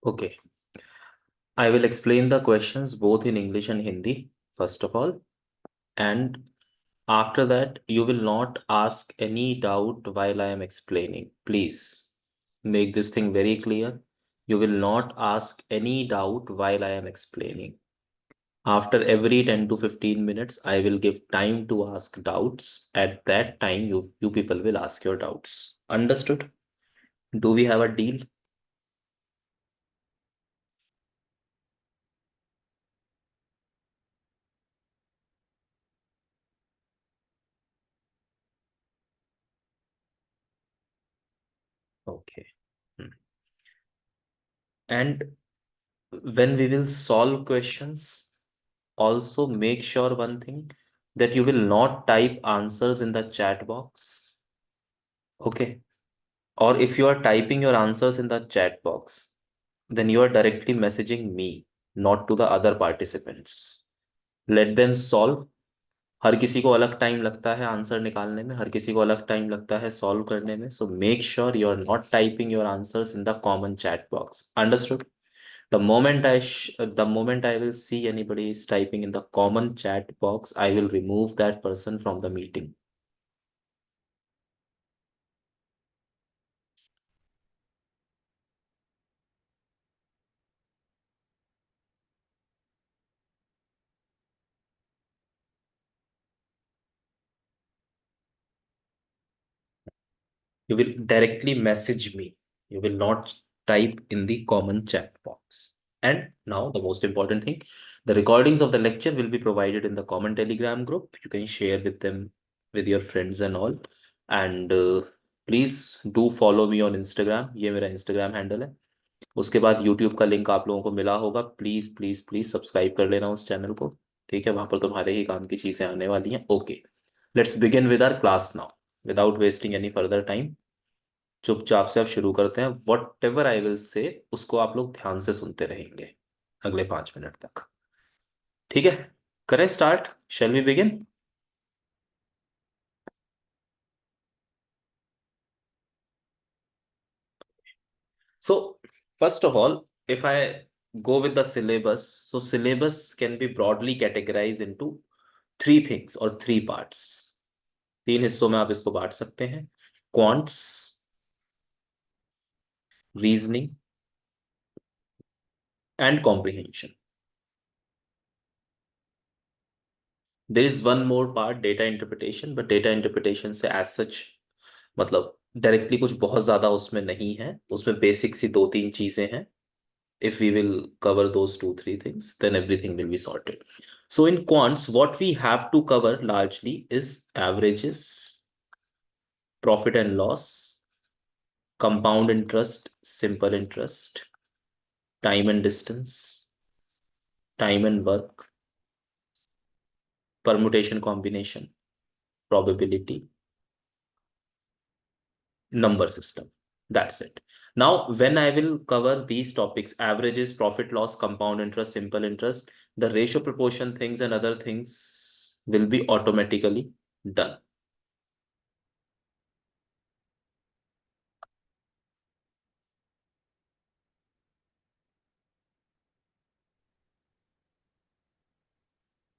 Okay, I will explain the questions both in English and Hindi, first of all. And after that, you will not ask any doubt while I am explaining. Please make this thing very clear. You will not ask any doubt while I am explaining. After every 10 to 15 minutes, I will give time to ask doubts. At that time, you people will ask your doubts. Understood? Do we have a deal? Okay. Hmm. And when we will solve questions, also make sure one thing that you will not type answers in the chat box. Okay. Or if you are typing your answers in the chat box, then you are directly messaging me, not to the other participants. Let them solve. हर किसी को अलग time लगता है answer निकालने में, हर किसी को अलग टाइम लगता है सॉल्व करने में. So make sure you are not typing your answers in the common chat box. Understood? The moment I will see anybody is typing in the common chat box, I will remove that person from the meeting. You will directly message me. You will not type in the common chat box. And now the most important thing, the recordings of the lecture will be provided in the common Telegram group. You can share with them, with your friends and all. And please do follow me on Instagram. ये मेरा Instagram handle है. उसके बाद YouTube का link आप लोगों को मिला होगा. प्लीज प्लीज प्लीज सब्सक्राइब कर लेना उस चैनल को. ठीक है, वहां पर तुम्हारे ही काम की चीजें आने वाली हैं. Okay, let's begin with our class now without wasting any further time. चुपचाप से अब शुरू करते हैं. What ever I will say उसको आप लोग ध्यान से सुनते रहेंगे अगले 5 मिनट तक. ठीक है, करें start. Shall we begin? So first of all, if I go with the syllabus, so syllabus can be broadly categorized into three things or three parts. तीन हिस्सों में आप इसको बांट सकते हैं: quants, reasoning and comprehension. There is one more part, data interpretation. But data interpretation से as such मतलब डायरेक्टली कुछ बहुत ज्यादा उसमें नहीं है. उसमें बेसिक सी दो तीन चीजें हैं. If we will cover those two three things, then everything will be sorted. So in quants, what we have to cover largely is averages, profit and loss, compound interest, simple interest, time and distance, time and work, permutation combination, probability, number system. That's it. Now, when I will cover these topics, averages, profit loss, compound interest, simple interest, the ratio proportion things and other things will be automatically done.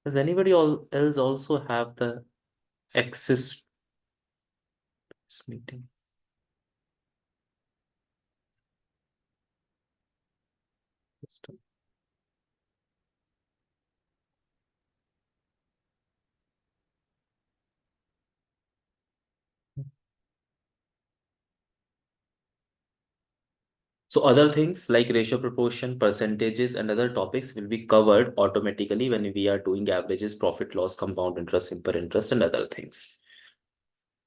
Does anybody else also have the access to this meeting? So other things like ratio proportion, percentages, and other topics will be covered automatically when we are doing averages, profit loss, compound interest, simple interest, and other things.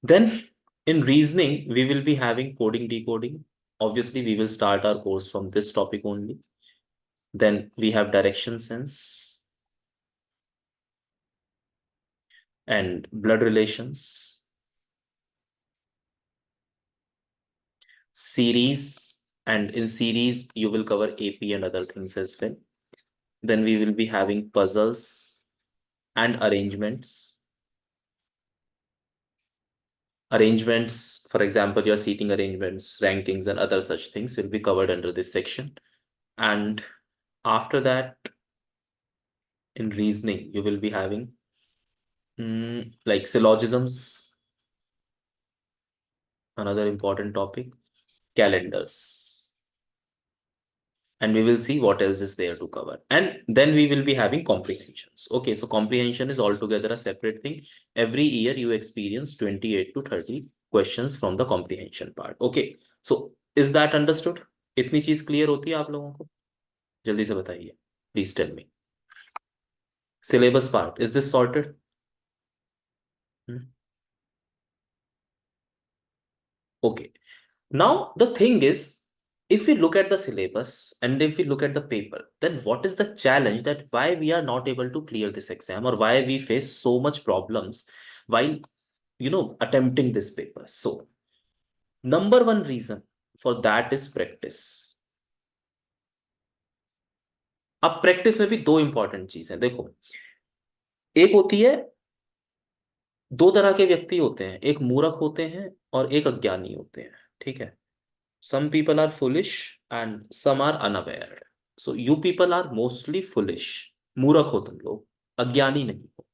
Then in reasoning, we will be having coding, decoding. Obviously, we will start our course from this topic only. Then we have direction sense and blood relations, series, and in series, you will cover AP and other things as well. Then we will be having puzzles and arrangements. Arrangements, for example, your seating arrangements, rankings, and other such things will be covered under this section. And after that, in reasoning, you will be having like syllogisms, another important topic, calendars, and we will see what else is there to cover. And then we will be having comprehensions. Okay, so comprehension is altogether a separate thing. Every year you experience 28 to 30 questions from the comprehension part. Okay, so is that understood? इतनी चीज clear होती है आप लोगों को? जल्दी से बताइए, please tell me. Syllabus part, is this sorted? Okay. Now, the thing is, if we look at the syllabus and if we look at the paper, then what is the challenge that why we are not able to clear this exam or why we face so much problems while, attempting this paper? So, number one reason for that is practice. अब practice में भी दो important चीज है. देखो, एक होती है, दो तरह के व्यक्ति होते हैं, एक मूर्ख होते हैं और एक अज्ञानी होते हैं. ठीक है. Some people are foolish and some are unaware. So you people are mostly foolish. मूर्ख हो तुम लोग, अज्ञानी नहीं हो.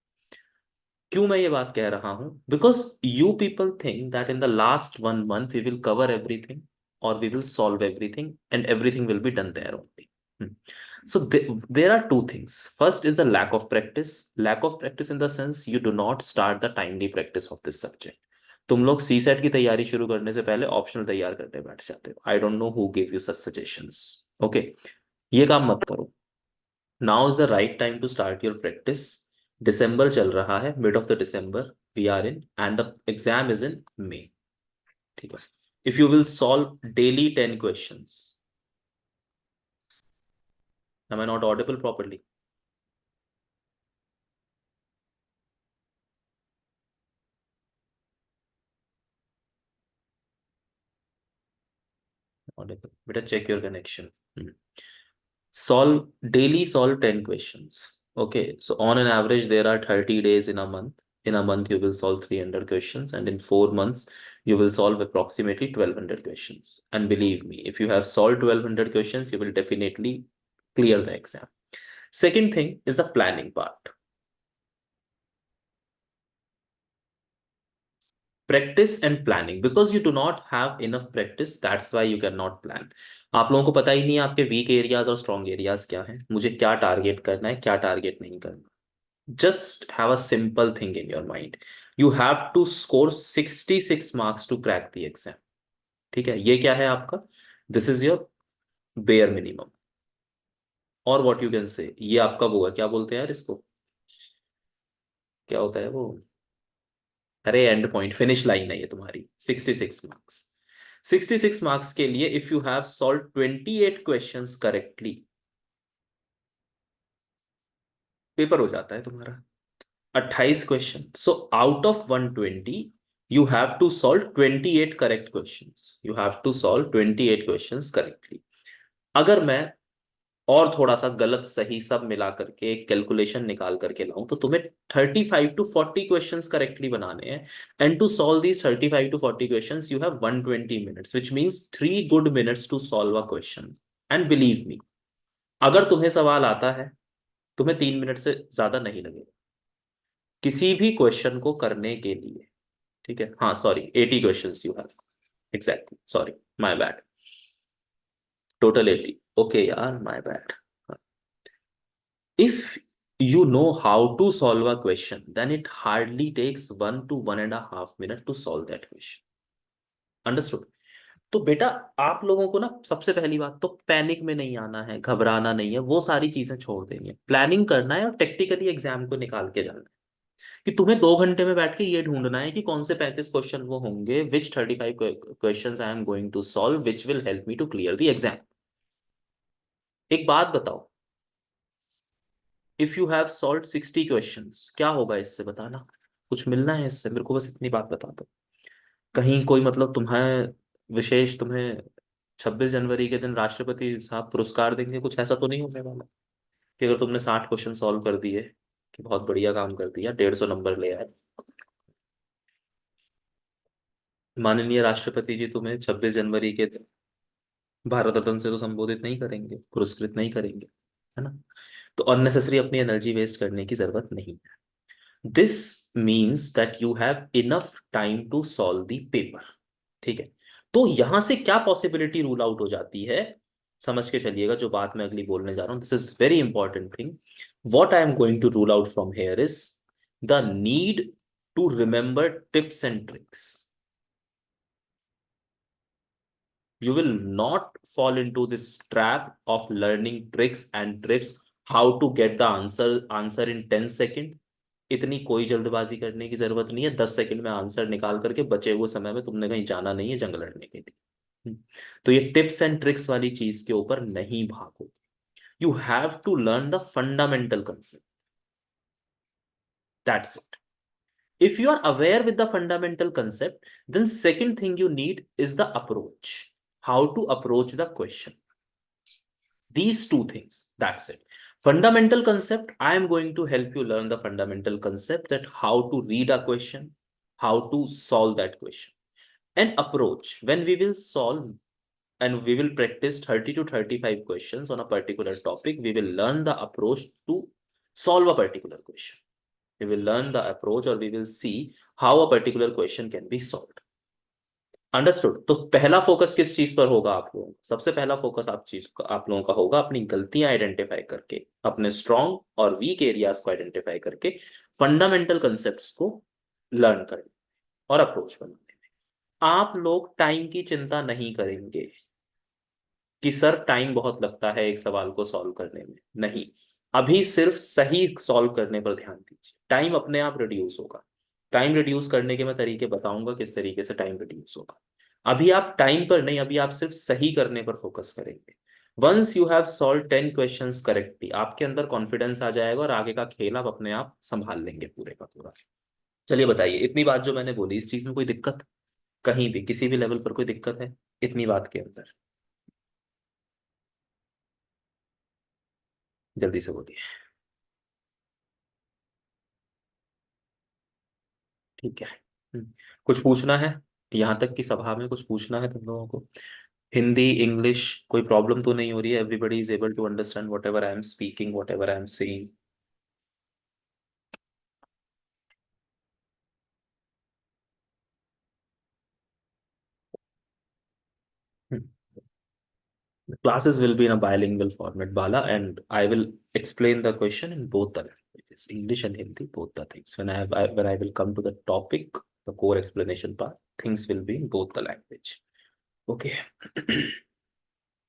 क्यों मैं ये बात कह रहा हूं? Because you people think that in the last 1 month we will cover everything or we will solve everything and everything will be done there only. Hmm. So there are two things. First is the lack of practice. Lack of practice in the sense you do not start the timely practice of this subject. तुम लोग सी set की तैयारी शुरू करने से पहले optional तैयार करने बैठ जाते हो. I don't know who give you such suggestions. Okay, ये काम मत करो. Now is the right time to start your practice. दिसंबर चल रहा है, mid of the December we are in and the exam is in May. ठीक है. If you will solve daily 10 questions. Am I not audible properly? Audible. Better check your connection. Solve 10 questions. Okay, so on an average, there are 30 days in a month. In a month, you will solve 300 questions, and in 4 months, you will solve approximately 1200 questions. And believe me, if you have solved 1200 questions, you will definitely clear the exam. Second thing is the planning part. Practice and planning, because you do not have enough practice, that's why you cannot plan. आप लोगों को पता ही नहीं है आपके weak areas और strong areas क्या हैं, मुझे क्या टारगेट करना है, क्या टारगेट नहीं करना. Just have a simple thing in your mind. You have to score 66 marks to crack the exam. ठीक है, ये क्या है आपका? This is your bare minimum. और what you can say, ये आपका वो है, क्या बोलते हैं यार इसको, क्या होता है वो, अरे एंड पॉइंट, फिनिश लाइन है ये तुम्हारी. 66 मार्क्स. 66 मार्क्स के लिए if you have solve 28 questions correctly, paper हो जाता है तुम्हारा. 28 question. So out of 120 you have to solve 28 correct questions. You have to solve 28 questions correctly. अगर मैं और थोड़ा सा गलत सही सब मिला करके एक कैलकुलेशन निकाल करके लाऊं तो तुम्हें 35 to 40 क्वेश्चंस करेक्टली बनाने हैं. And to solve these 35 to 40 questions you have 120 minutes, which means 3 good minutes to solve a question. And believe me, अगर तुम्हें सवाल आता है, तुम्हें 3 मिनट से ज्यादा नहीं लगेगा किसी भी क्वेश्चन को करने के लिए. ठीक है. हाँ sorry, 80 questions you have. Exactly, sorry, my bad. Total 80. Okay यार, my bad. If you know how to solve a question, then it hardly takes 1 to 1.5 minutes to solve that question. Understood? तो बेटा, आप लोगों को ना सबसे पहली बात तो पैनिक में नहीं आना है, घबराना नहीं है, वो सारी चीजें छोड़ देनी है. प्लानिंग करना है और टेक्टिकली एग्जाम को निकाल के जाना है. कि तुम्हें 2 घंटे में बैठ के ये ढूंढना है कि कौन से 35 क्वेश्चन वो होंगे, which 35 question I am going to solve which will help me to clear the exam. एक बात बताओ, if you have solve 60 questions, क्या होगा इससे बताना? कुछ मिलना है इससे? मेरे को बस इतनी बात बता दो. कहीं कोई मतलब तुम्हें विशेष, तुम्हें 26 जनवरी के दिन राष्ट्रपति साहब पुरस्कार देंगे, कुछ ऐसा तो नहीं होने वाला कि अगर तुमने 60 क्वेश्चन सॉल्व कर दिए कि बहुत बढ़िया काम कर दिया, 150 नंबर ले आए. माननीय राष्ट्रपति जी तुम्हें 26 जनवरी के दिन भारत रत्न से तो संबोधित नहीं करेंगे, पुरस्कृत नहीं करेंगे, है ना? तो अननेसेसरी अपनी एनर्जी वेस्ट करने की जरूरत नहीं है। This means that you have enough time to solve the paper. ठीक है, तो यहां से क्या पॉसिबिलिटी रूल आउट हो जाती है, समझ के चलिएगा जो बात मैं अगली बोलने जा रहा हूं। This is very important thing. What I am going to rule out from here is the need to remember tips and tricks. You will not fall into this trap of learning tricks and tips, how to get the answer in 10 second. इतनी कोई जल्दबाजी करने की जरूरत नहीं है। 10 second में answer निकाल करके बचे हुए समय में तुमने कहीं जाना नहीं है जंग लड़ने के लिए। तो ये टिप्स एंड ट्रिक्स वाली चीज के ऊपर नहीं भागो। You have to learn the fundamental concept, that's it. If you are aware with the fundamental concept, then second thing you need is the approach. How to approach the question. These two things, that's it. Fundamental concept, I am going to help you learn the fundamental concept, that how to read a question, how to solve that question. And approach, when we will solve and we will practice 30 to 35 questions on a particular topic, we will learn the approach to solve a particular question. We will learn the approach, or we will see how a particular question can be solved. Understood. तो पहला focus किस चीज पर होगा आप लोगों का? सबसे पहला फोकस आप लोगों का होगा अपनी गलतियां आइडेंटिफाई करके, अपने स्ट्रॉन्ग और वीक एरियाज को आइडेंटिफाई करके, फंडामेंटल कंसेप्ट्स को लर्न करने और अप्रोच बनाने में। आप लोग टाइम की चिंता नहीं करेंगे कि सर टाइम बहुत लगता है एक सवाल को सॉल्व करने में। नहीं, अभी सिर्फ सही सॉल्व करने पर ध्यान दीजिए। टाइम अपने आप रिड्यूस होगा। टाइम रिड्यूस करने के मैं तरीके बताऊंगा, किस तरीके से टाइम रिड्यूस होगा। अभी आप टाइम पर नहीं, अभी आप सिर्फ सही करने पर फोकस करेंगे। Once you have solve 10 questions correctly, आपके अंदर कॉन्फिडेंस आ जाएगा और आगे का खेल आप अपने आप संभाल लेंगे पूरे का पूरा। चलिए बताइए, इतनी बात जो मैंने बोली, इस चीज में कोई दिक्कत? कहीं भी किसी भी लेवल पर कोई दिक्कत है इतनी बात के अंदर? जल्दी से बोलिए। ठीक है। कुछ पूछना है? यहाँ तक की सभा में कुछ पूछना है तुम लोगों को? हिंदी इंग्लिश कोई प्रॉब्लम तो नहीं हो रही है? Everybody is able to understand whatever I am speaking, whatever I am saying? The classes will be in a bilingual format, Bala, and I will explain the question in both the languages, English and Hindi, both the things. When I will come to the topic, the core explanation part, things will be in both the language. Okay,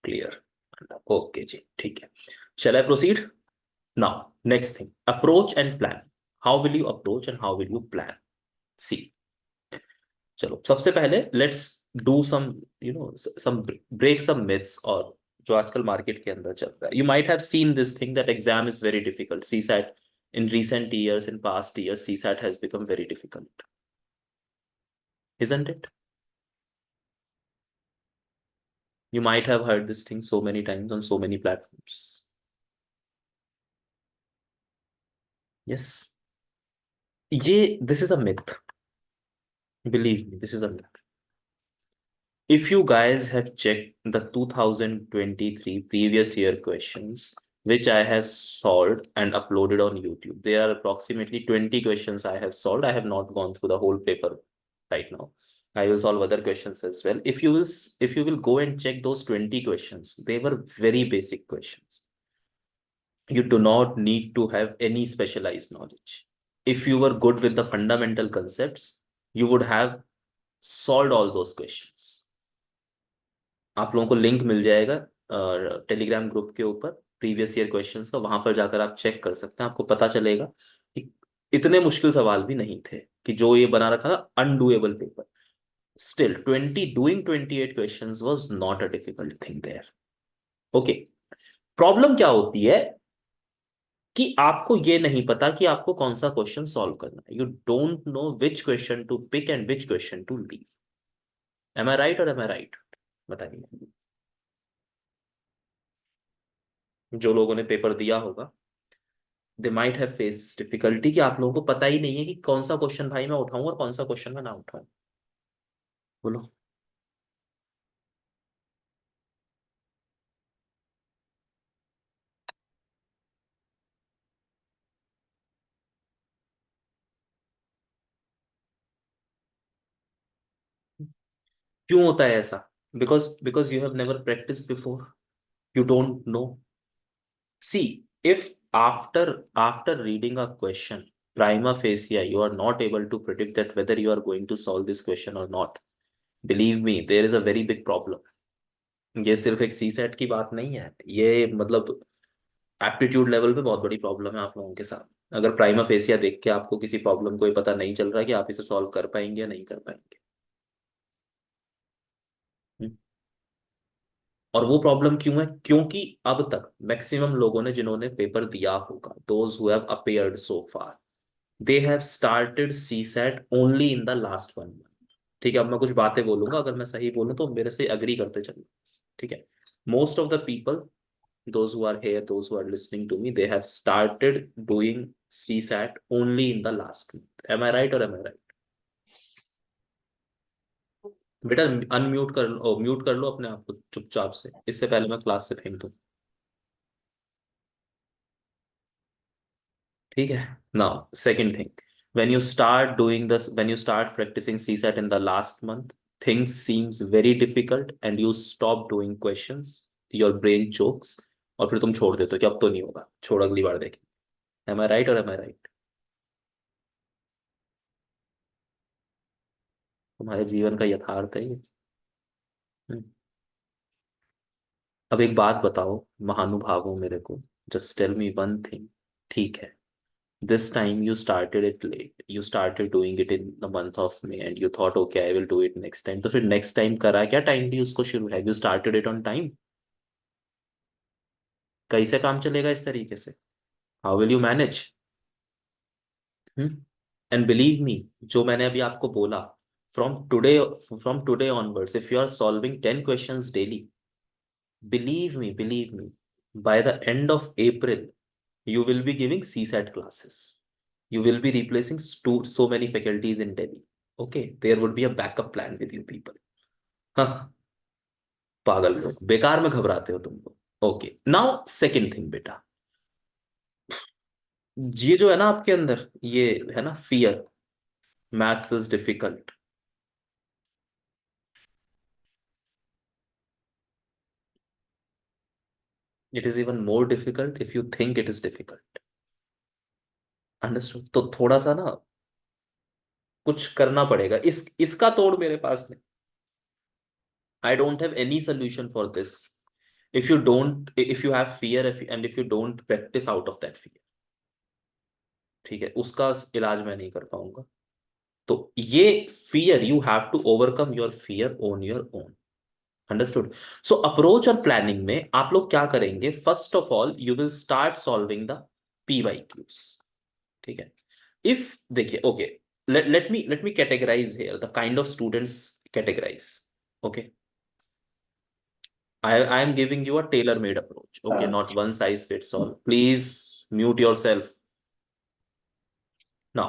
clear. Okay, जी, ठीक है। Shall I proceed? Now, next thing, approach and plan. How will you approach and how will you plan? See, चलो सबसे पहले let's do some some break some myths, और जो आजकल market के अंदर चल रहा है। You might have seen this thing that exam is very difficult, CSAT in recent years, in past years, CSAT has become very difficult, isn't it? You might have heard this thing so many times on so many platforms. Yes, ये this is a myth. Believe me, this is a myth. If you guys have checked the 2023 previous year questions, which I have solved and uploaded on YouTube, there are approximately 20 questions I have solved. I have not gone through the whole paper right now. I will solve other questions as well. If you will go and check those 20 questions, they were very basic questions. You do not need to have any specialized knowledge. If you were good with the fundamental concepts, you would have solved all those questions. आप लोगों को link मिल जाएगा Telegram group के ऊपर previous year questions का, वहां पर जाकर आप चेक कर सकते हैं। आपको पता चलेगा कि इतने मुश्किल सवाल भी नहीं थे कि जो ये बना रखा था undoable paper. Still 28 questions was not a difficult thing there. Okay, problem क्या होती है कि आपको ये नहीं पता कि आपको कौन सा क्वेश्चन सॉल्व करना है। You don't know which question to pick and which question to leave. Am I right और एम आई राइट? बताइए। जो लोगों ने पेपर दिया होगा, they might have face difficulty कि आप लोगों को पता ही नहीं है कि कौन सा क्वेश्चन भाई मैं उठाऊं और कौन सा क्वेश्चन मैं ना उठाऊं। बोलो। क्यों होता है ऐसा? Because you have never practice before, you don't know. See, if after reading a question, prima facie, you are not able to predict that whether you are going to solve this question or not. Believe me, there is a very big problem. ये सिर्फ एक सी set की बात नहीं है, ये मतलब aptitude level पे बहुत बड़ी प्रॉब्लम है आप लोगों के साथ। अगर प्राइमा फेसिया देख के आपको किसी प्रॉब्लम को ही पता नहीं चल रहा है कि आप इसे सॉल्व कर पाएंगे या नहीं कर पाएंगे। हम्म। और वो प्रॉब्लम क्यों है? क्योंकि अब तक मैक्सिमम लोगों ने जिन्होंने पेपर दिया होगा, those who have appeared so far, they have started CSAT only in the last 1 month. ठीक है, अब मैं कुछ बातें बोलूंगा, अगर मैं सही बोलूं तो मेरे से अग्री करते चलो। ठीक है, most of the people, those who are here, those who are listening to me, they have started doing CSAT only in the last month. Am I right or am I right? बेटा unmute कर लो, mute कर लो अपने आप को चुपचाप से, इससे पहले मैं क्लास से फेंक दूं। ठीक है। Now second thing, when you start practicing CSAT in the last month, things seems very difficult and you stop doing questions, your brain chokes, और फिर तुम छोड़ देते हो कि अब तो नहीं होगा, छोड़ अगली बार देखें। am I right or am I right? तुम्हारे जीवन का यथार्थ है ये। हम्म। अब एक बात बताओ महानुभावों मेरे को, just tell me one thing. ठीक है, this time you started it late, you started doing it in the month of May and you thought okay I will do it next time, तो फिर next time करा क्या? Time भी उसको शुरू है, you started it on time? कैसे काम चलेगा इस तरीके से? how will you manage? And believe me, जो मैंने अभी आपको बोला, from today from today onwards if you are solving 10 questions daily, believe me, by the end of April you will be giving CSAT classes, you will be replacing so many faculties in Delhi. Okay, there would be a backup plan with you people. हाँ, पागल लोग, बेकार में घबराते हो तुम लोग। Okay, now second thing बेटा, ये जो है ना आपके अंदर, ये है ना fear, maths is difficult. It is even more difficult if you think it is difficult. Understood? तो थोड़ा सा ना कुछ करना पड़ेगा, इसका तोड़ मेरे पास नहीं। I don't have any solution for this. If you have fear, and if you don't practice out of that fear, ठीक है, उसका इलाज मैं नहीं कर पाऊंगा। तो ये fear, you have to overcome your fear on your own. Understood? So approach और प्लानिंग में आप लोग क्या करेंगे? First of all you will start solving the PYQs। ठीक है, इफ देखिए, okay, let me categorize here the kind of students, categorize. Okay, I am giving you a tailor-made approach. Okay, not one size fits all. Please mute yourself. Now,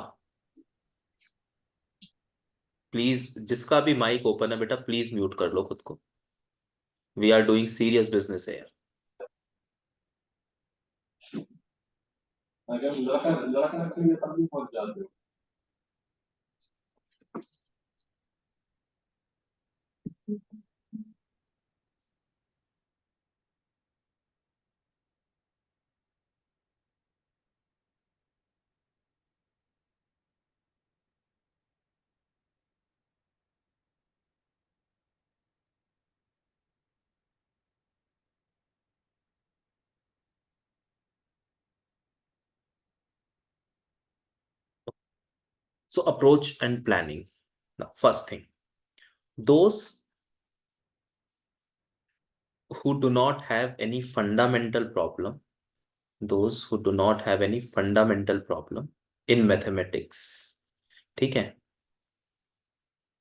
please, जिसका भी mic open है बेटा, please mute कर लो खुद को। We are doing serious business है। So approach and planning. Now, first thing, those who do not have any fundamental problem, those who do not have any fundamental problem in mathematics, ठीक है,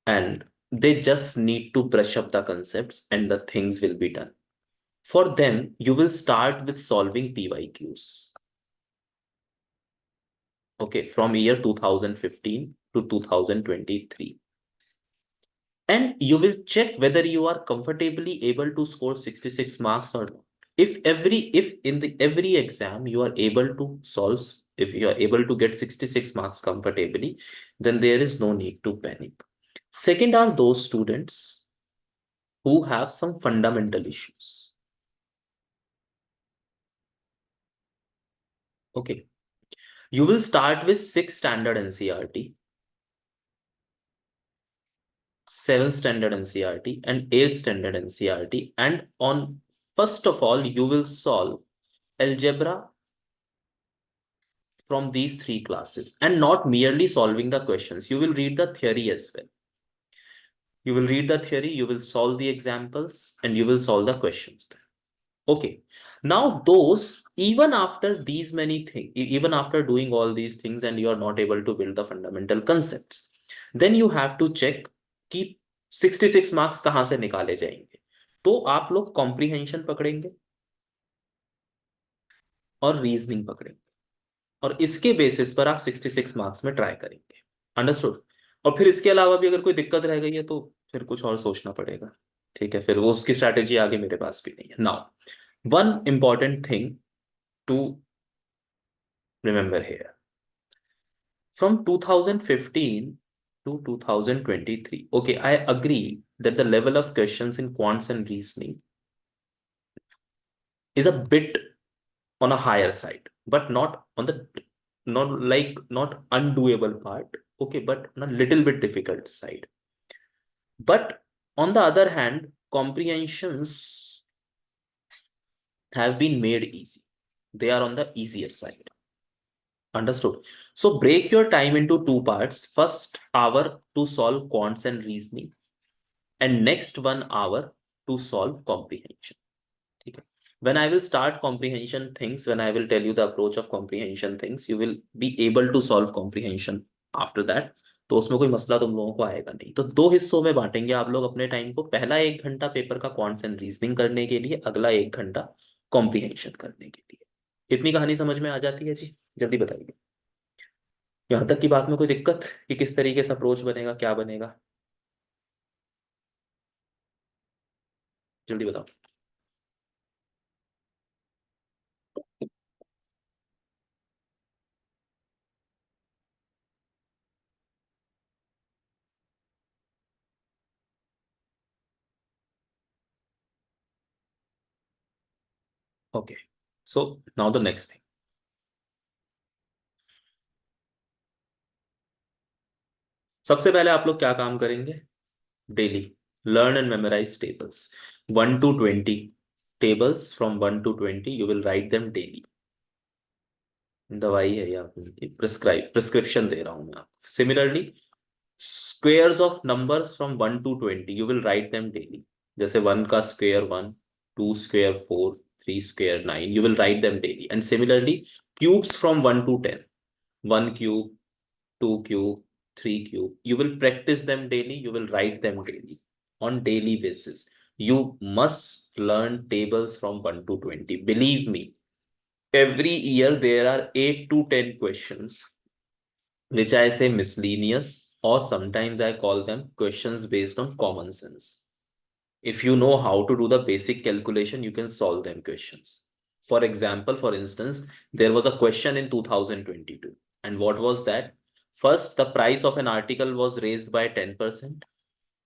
and they just need to brush up the concepts and the things will be done. For them, you will start with solving PYQs. Okay, from year 2015 to 2023. And you will check whether you are comfortably able to score 66 marks or not. If in the every exam you are able to solve, if you are able to get 66 marks comfortably, then there is no need to panic. Second are those students who have some fundamental issues. Okay. You will start with 6th standard NCERT, 7th standard NCERT, and 8th standard NCERT. And on first of all, you will solve algebra from these three classes, and not merely solving the questions. You will read the theory as well. You will read the theory, you will solve the examples, and you will solve the questions there. Okay. Now, those, even after these many things, even after doing all these things and you are not able to build the fundamental concepts, then you have to check कि 66 marks कहाँ से निकाले जाएंगे. तो आप लोग comprehension पकड़ेंगे और रीजनिंग पकड़ेंगे, और इसके बेसिस पर आप 66 मार्क्स में ट्राई करेंगे. अंडरस्टूड. और फिर इसके अलावा भी अगर कोई दिक्कत रह गई है तो फिर कुछ और सोचना पड़ेगा. ठीक है, फिर वो उसकी स्ट्रैटेजी आगे मेरे पास भी नहीं है. Now one important thing to remember here, from 2015 to 2023, okay, I agree that the level of questions in quants and reasoning is a bit on a higher side, but not on the, not undoable part, okay, but on a little bit difficult side. But on the other hand, comprehensions have been made easy. They are on the easier side. Understood. So break your time into two parts. First hour to solve quants and reasoning, and next 1 hour to solve comprehension. Okay. When I will start comprehension things, when I will tell you the approach of comprehension things, you will be able to solve comprehension after that. तो उसमें कोई मसला तुम लोगों को आएगा नहीं. तो दो हिस्सों में बांटेंगे आप लोग अपने टाइम को. पहला 1 घंटा पेपर का क्वांट्स एंड रीजनिंग करने के लिए, अगला 1 घंटा कॉम्प्रिहेंशन करने के लिए. कितनी कहानी समझ में आ जाती है जी? जल्दी बताइए. यहाँ तक की बात में कोई दिक्कत कि किस तरीके से अप्रोच बनेगा, क्या बनेगा? जल्दी बताओ. Okay, so now the next thing. सबसे पहले आप लोग क्या काम करेंगे? Daily learn and memorise tables. 1 to 20 tables, from 1 to 20 you will write them daily. दवाई है या प्रिस्क्रिप्शन दे रहा हूं मैं आपको. Similarly, squares of numbers from 1 to 20 you will write them daily. जैसे 1 का square 1, 2 square 4, 3 square 9, you will write them daily. And similarly, cubes from 1 to 10, 1 cube, 2 cube, 3 cube, you will practice them daily, you will write them daily on daily basis. You must learn tables from 1 to 20. Believe me, every year there are 8 to 10 questions which I say miscellaneous, or sometimes I call them questions based on common sense. If you know how to do the basic calculation, you can solve them questions. For example, for instance, there was a question in 2022. And what was that? First, the price of an article was raised by 10%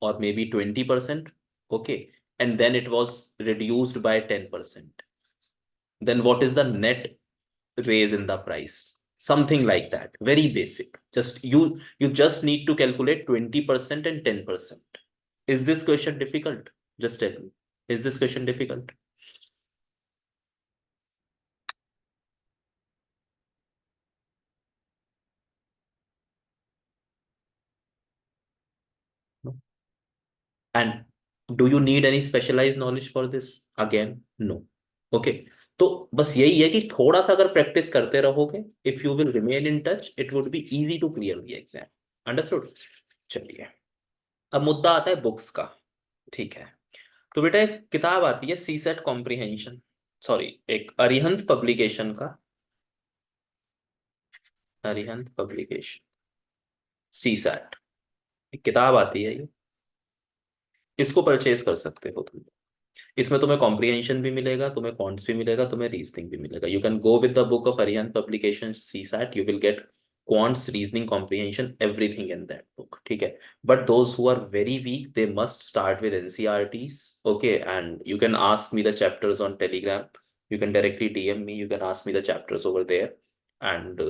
or maybe 20%. Okay. And then it was reduced by 10%. Then what is the net raise in the price? Something like that. Very basic. Just you just need to calculate 20% and 10%. Is this question difficult? Just tell me. Is this question difficult? No. And do you need any specialized knowledge for this? Again, no. Okay. तो बस यही है कि थोड़ा सा अगर practice करते रहोगे, if you will remain in touch, it would be easy to clear the exam. Understood. चलिए, अब मुद्दा आता है बुक्स का. ठीक है. तो बेटा एक किताब आती है सी सेट कॉम्प्रिहेंशन, सॉरी, एक अरिहंत पब्लिकेशन का, अरिहंत पब्लिकेशन सी सेट, एक किताब आती है ये. इसको परचेज कर सकते हो तुम. इसमें तुम्हें कॉम्प्रिहेंशन भी मिलेगा, तुम्हें क्वांट्स भी मिलेगा, तुम्हें रीजनिंग भी मिलेगा. You can go with the book of Arihant publication CSAT. You will get quants, reasoning comprehension, everything in that book. ठीक है. But those who are very weak, they must start with NCRTs. Okay, and you can ask me the chapters on Telegram. You can directly DM me. You can ask me the chapters over there. And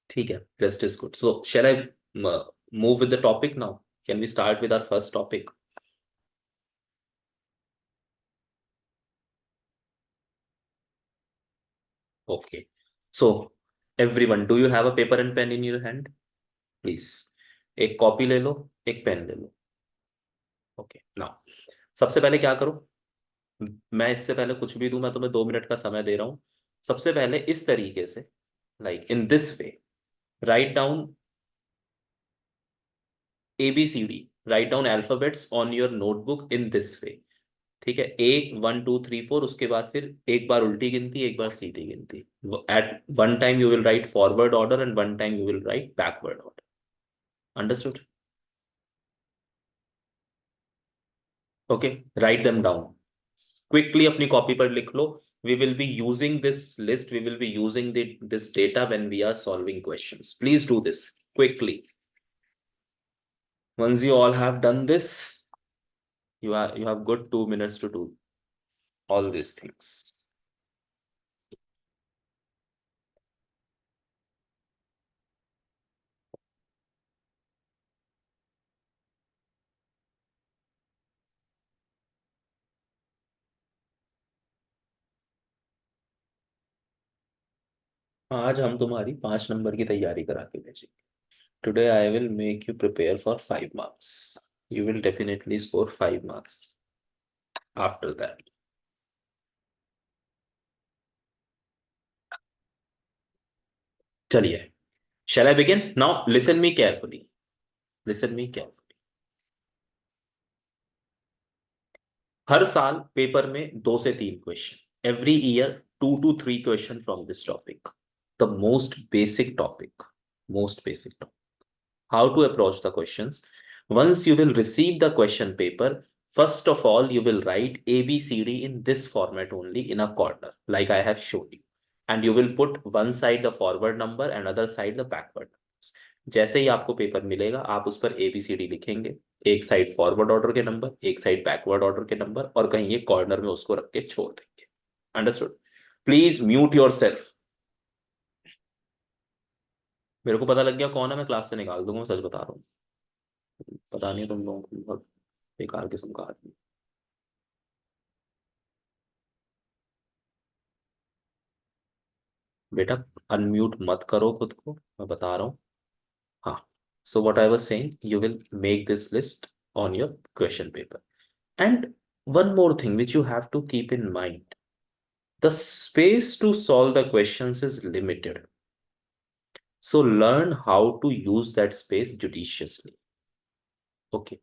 ठीक है, rest is good. So shall I move with the topic now? Can we start with our first topic? Okay. So everyone, do you have a paper and pen in your hand? Please. एक copy ले लो, एक pen ले लो. Okay, now सबसे पहले क्या करो. मैं इससे पहले कुछ भी दूं, मैं तुम्हें 2 मिनट का समय दे रहा हूं. सबसे पहले इस तरीके से, like in this way, write down ABCD, write down alphabets on your notebook in this way. ठीक है, 1 2 3 4, उसके बाद फिर एक बार उल्टी गिनती, एक बार सीधी गिनती. At one time you will write forward order and one time you will write backward order. Understood? Okay, write them down quickly. अपनी कॉपी पर लिख लो. We will be using this list, we will be using this data when we are solving questions. Please do this quickly. Once you all have done this, you have good 2 minutes to do all these things. आज हम तुम्हारी 5 number की तैयारी करा के भेजेंगे. Today I will make you prepare for 5 marks. You will definitely score 5 marks after that. चलिए, shall I begin? Now listen me carefully. Listen me carefully. हर साल पेपर में 2 से 3 question. Every year 2 to 3 question from this topic. The most basic topic. Most basic topic. How to approach the questions? Once you will receive the question paper, first of all, you will write ABCD in this format only in a corner, like I have shown you. And you will put one side the forward number and other side the backward numbers. जैसे ही आपको paper मिलेगा, आप उस पर ABCD लिखेंगे. एक side forward order के number, एक साइड बैकवर्ड ऑर्डर के नंबर, और कहीं ये कॉर्नर में उसको रख के छोड़ देंगे. Understood? Please mute your self. मेरे को पता लग गया कौन है, मैं क्लास से निकाल दूंगा, मैं सच बता रहा हूँ. पता नहीं तुम लोगों को, बहुत बेकार किस्म का आदमी. बेटा, अनम्यूट मत करो खुद को, मैं बता रहा हूँ. हाँ. So what I was saying, you will make this list on your question paper. And one more thing which you have to keep in mind, the space to solve the questions is limited. So learn how to use that space judiciously. Okay.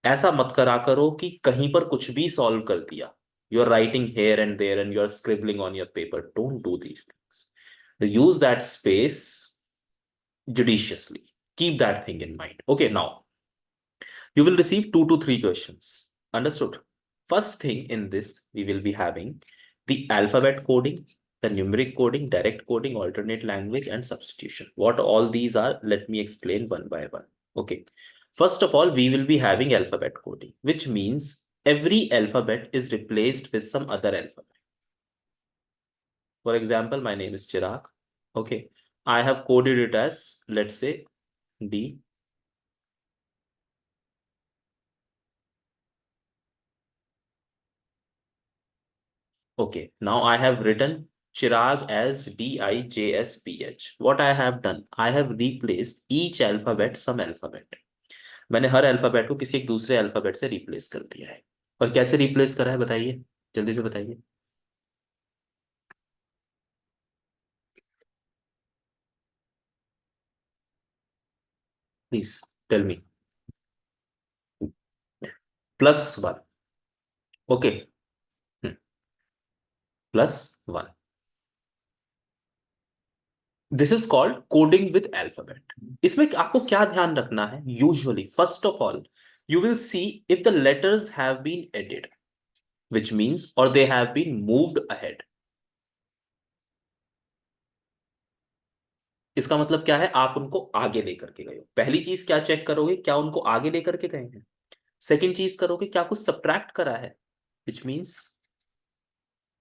ऐसा मत करा करो कि कहीं पर कुछ भी solve कर दिया. You are writing here and there and you are scribbling on your paper. Don't do these things. Use that space judiciously. Keep that thing in mind. Okay, now you will receive 2 to 3 questions. Understood? First thing in this, we will be having the alphabet coding, the numeric coding, direct coding, alternate language, and substitution. What all these are, let me explain one by one. Okay. First of all, we will be having alphabet coding, which means every alphabet is replaced with some other alphabet. For example, my name is Chirag. Okay. I have coded it as, let's say, D. Okay. Now I have written Chirag as DIJSPH. What I have done, I have replaced each alphabet some alphabet. मैंने हर alphabet को किसी एक दूसरे alphabet से replace कर दिया है. और कैसे रिप्लेस करा है बताइए, जल्दी से बताइए. Please tell me. +1. Okay. +1. This is called coding with alphabet. इसमें आपको क्या ध्यान रखना है? Usually first of all you will see if the letters have been added, which means or they have been moved ahead. इसका मतलब क्या है, आप उनको आगे लेकर के गए हो। पहली चीज क्या चेक करोगे, क्या उनको आगे लेकर के गए हैं। सेकंड चीज करोगे, क्या कुछ सब्ट्रैक्ट करा है, which means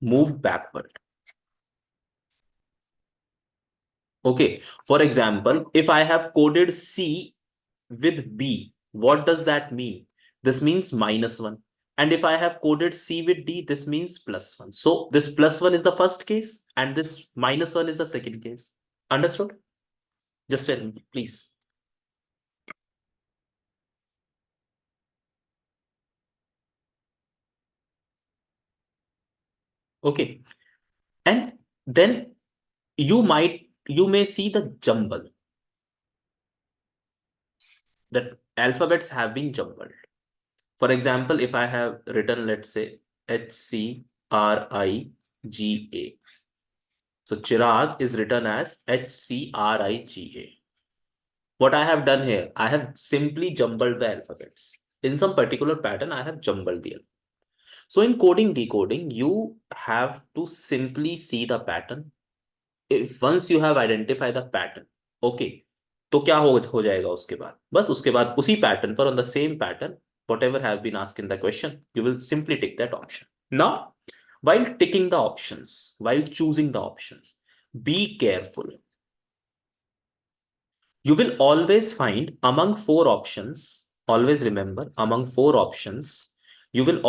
move backward. Okay, for example if I have coded C with B, what does that mean? This means -1. And if I have coded C with D, this means +1. So this +1 is the first case and this -1 is the second case. Understood? Just tell me, please. Okay. And then you may see the jumble, that alphabets have been jumbled. For example, if I have written, let's say, HCRIGA. So Chirag is written as HCRIGA. What I have done here, I have simply jumbled the alphabets. In some particular pattern, I have jumbled the alphabet. So in coding decoding, you have to simply see the pattern. If once you have identified the pattern, okay, तो क्या हो जाएगा उसके बाद, बस उसके बाद उसी पैटर्न पर, on the same pattern, whatever have been asked in the question, you will simply tick that option. Now, while ticking the options, while choosing the options, be careful. You will always find among four options, always remember, among four options, you will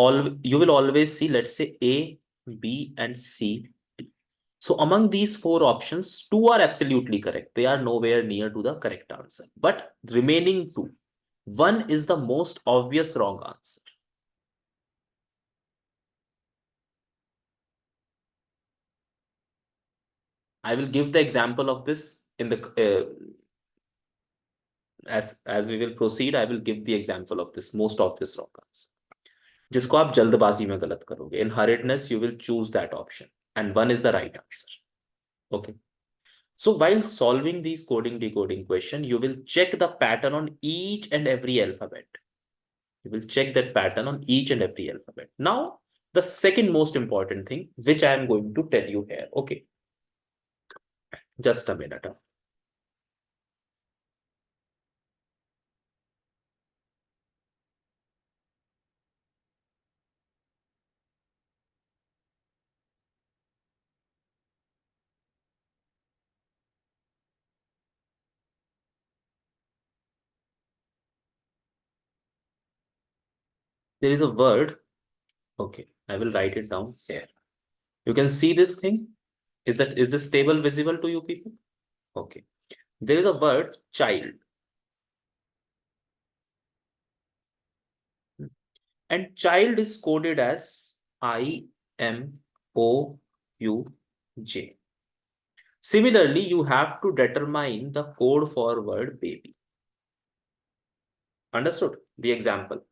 always see, let's say, A, B, and C. So among these four options, two are absolutely correct. They are nowhere near to the correct answer. But remaining two, one is the most obvious wrong answer. I will give the example of this in the as we will proceed. I will give the example of this most obvious wrong answer, जिसको आप जल्दबाजी में गलत करोगे. In hurriedness, you will choose that option, and one is the right answer. Okay. So while solving these coding decoding question, you will check the pattern on each and every alphabet. You will check that pattern on each and every alphabet. Now, the second most important thing, which I am going to tell you here. Okay. Just a minute. There is a word. Okay. I will write it down here. You can see this thing. Is this table visible to you people? Okay. There is a word child. And child is coded as IMOUJ. Similarly, you have to determine the code for word baby. Understood? The example.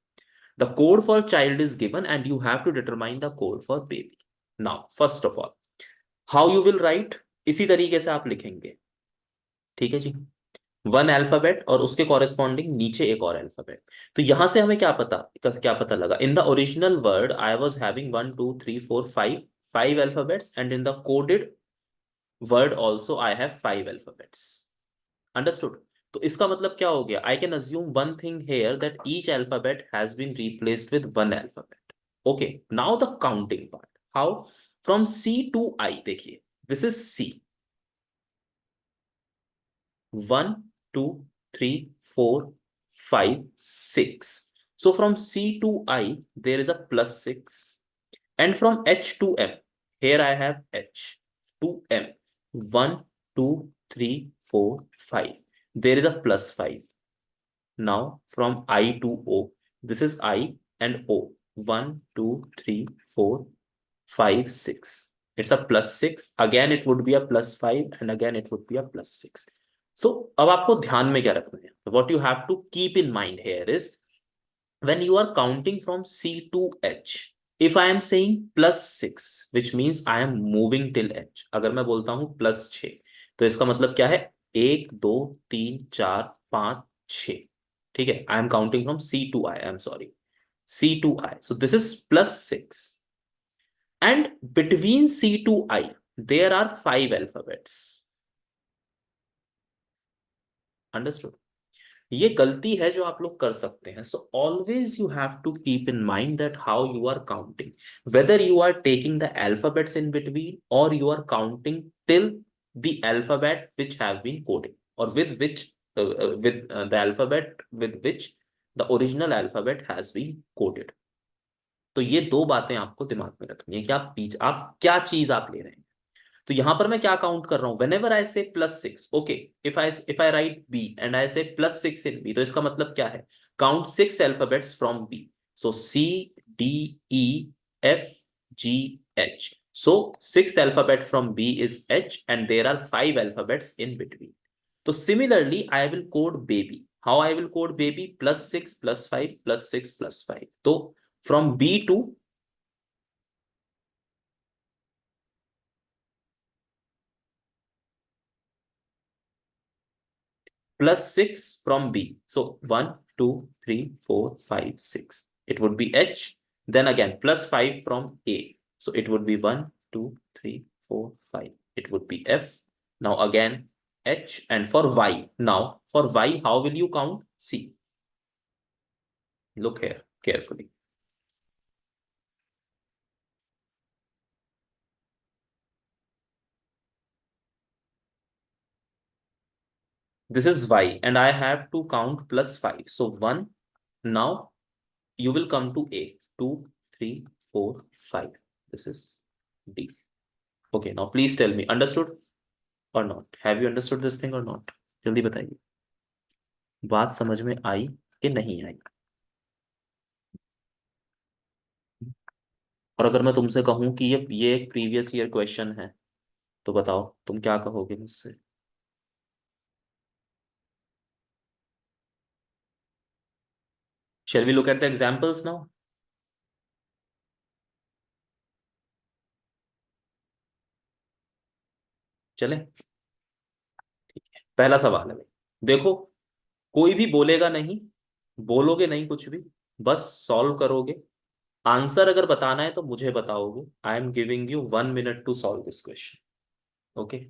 The code for child is given and you have to determine the code for baby. Now, first of all, how you will write? इसी तरीके से आप लिखेंगे. ठीक है जी. One alphabet और उसके corresponding नीचे एक और अल्फाबेट. तो यहां से हमें क्या पता लगा, in the original word I was having 1 2 3 4 5 five alphabets, and in the coded word also I have five alphabets. Understood? तो इसका मतलब क्या हो गया, I can assume one thing here, that each alphabet has been replaced with one alphabet. Okay, now the counting part. How? From C to I. देखिए, this is C. 1 2 3 4 5 6. So from C to I, there is a +6. And from H to M, here I have H to M. 1 2 3 4 5. There is a +5. Now from I to O, this is I and O. 1 2 3 4 5 6. It's a +6. Again, it would be a +5, and again it would be a +6. So अब आपको ध्यान में क्या रखना है? What you have to keep in mind here is, when you are counting from C to H, if I am saying +6, which means I am moving till H. अगर मैं बोलता हूं +6, तो इसका मतलब क्या है? 1 2 3 4 5 6. ठीक है, I am counting from C to I. I'm sorry, C to I. So this is +6. And between C to I, there are five alphabets. Understood? ये गलती है जो आप लोग कर सकते हैं. So always you have to keep in mind that how you are counting, whether you are taking the alphabets in between or you are counting till the alphabet which have been coded or with which with the alphabet with which the original alphabet has been coded. तो ये दो बातें आपको दिमाग में रखनी है कि आप क्या चीज आप ले रहे हैं. तो यहां पर मैं क्या काउंट कर रहा हूं, when ever I say +6, okay, if I write B and I say +6 in B, तो इसका मतलब क्या है, count 6 alphabets from B. So C D E F G H. So sixth alphabet from B is H and there are 5 alphabets in between. So similarly, I will code baby. How I will code baby? +6 +5 +6 +5. So from B to +6 from B. So 1, 2, 3, 4, 5, 6. It would be H. Then again +5 from A. So it would be 1, 2, 3, 4, 5. It would be F. Now again H. And for Y. Now for Y, how will you count? See. Look here carefully. This is Y and I have to count +5. So 1. Now you will come to A. 2, 3, 4, 5. This is D. Okay, now please tell me, understood or not? Have you understood this thing or not? जल्दी बताइए, बात समझ में आई कि नहीं आई? और अगर मैं तुमसे कहूं कि ये एक प्रीवियस ईयर क्वेश्चन है, तो बताओ तुम क्या कहोगे मुझसे? Shall we look at the examples now? चले. पहला सवाल है भाई, देखो, कोई भी बोलेगा नहीं, बोलोगे नहीं कुछ भी, बस सॉल्व करोगे. आंसर अगर बताना है तो मुझे बताओगे. I am giving you 1 minute to solve this question. Okay.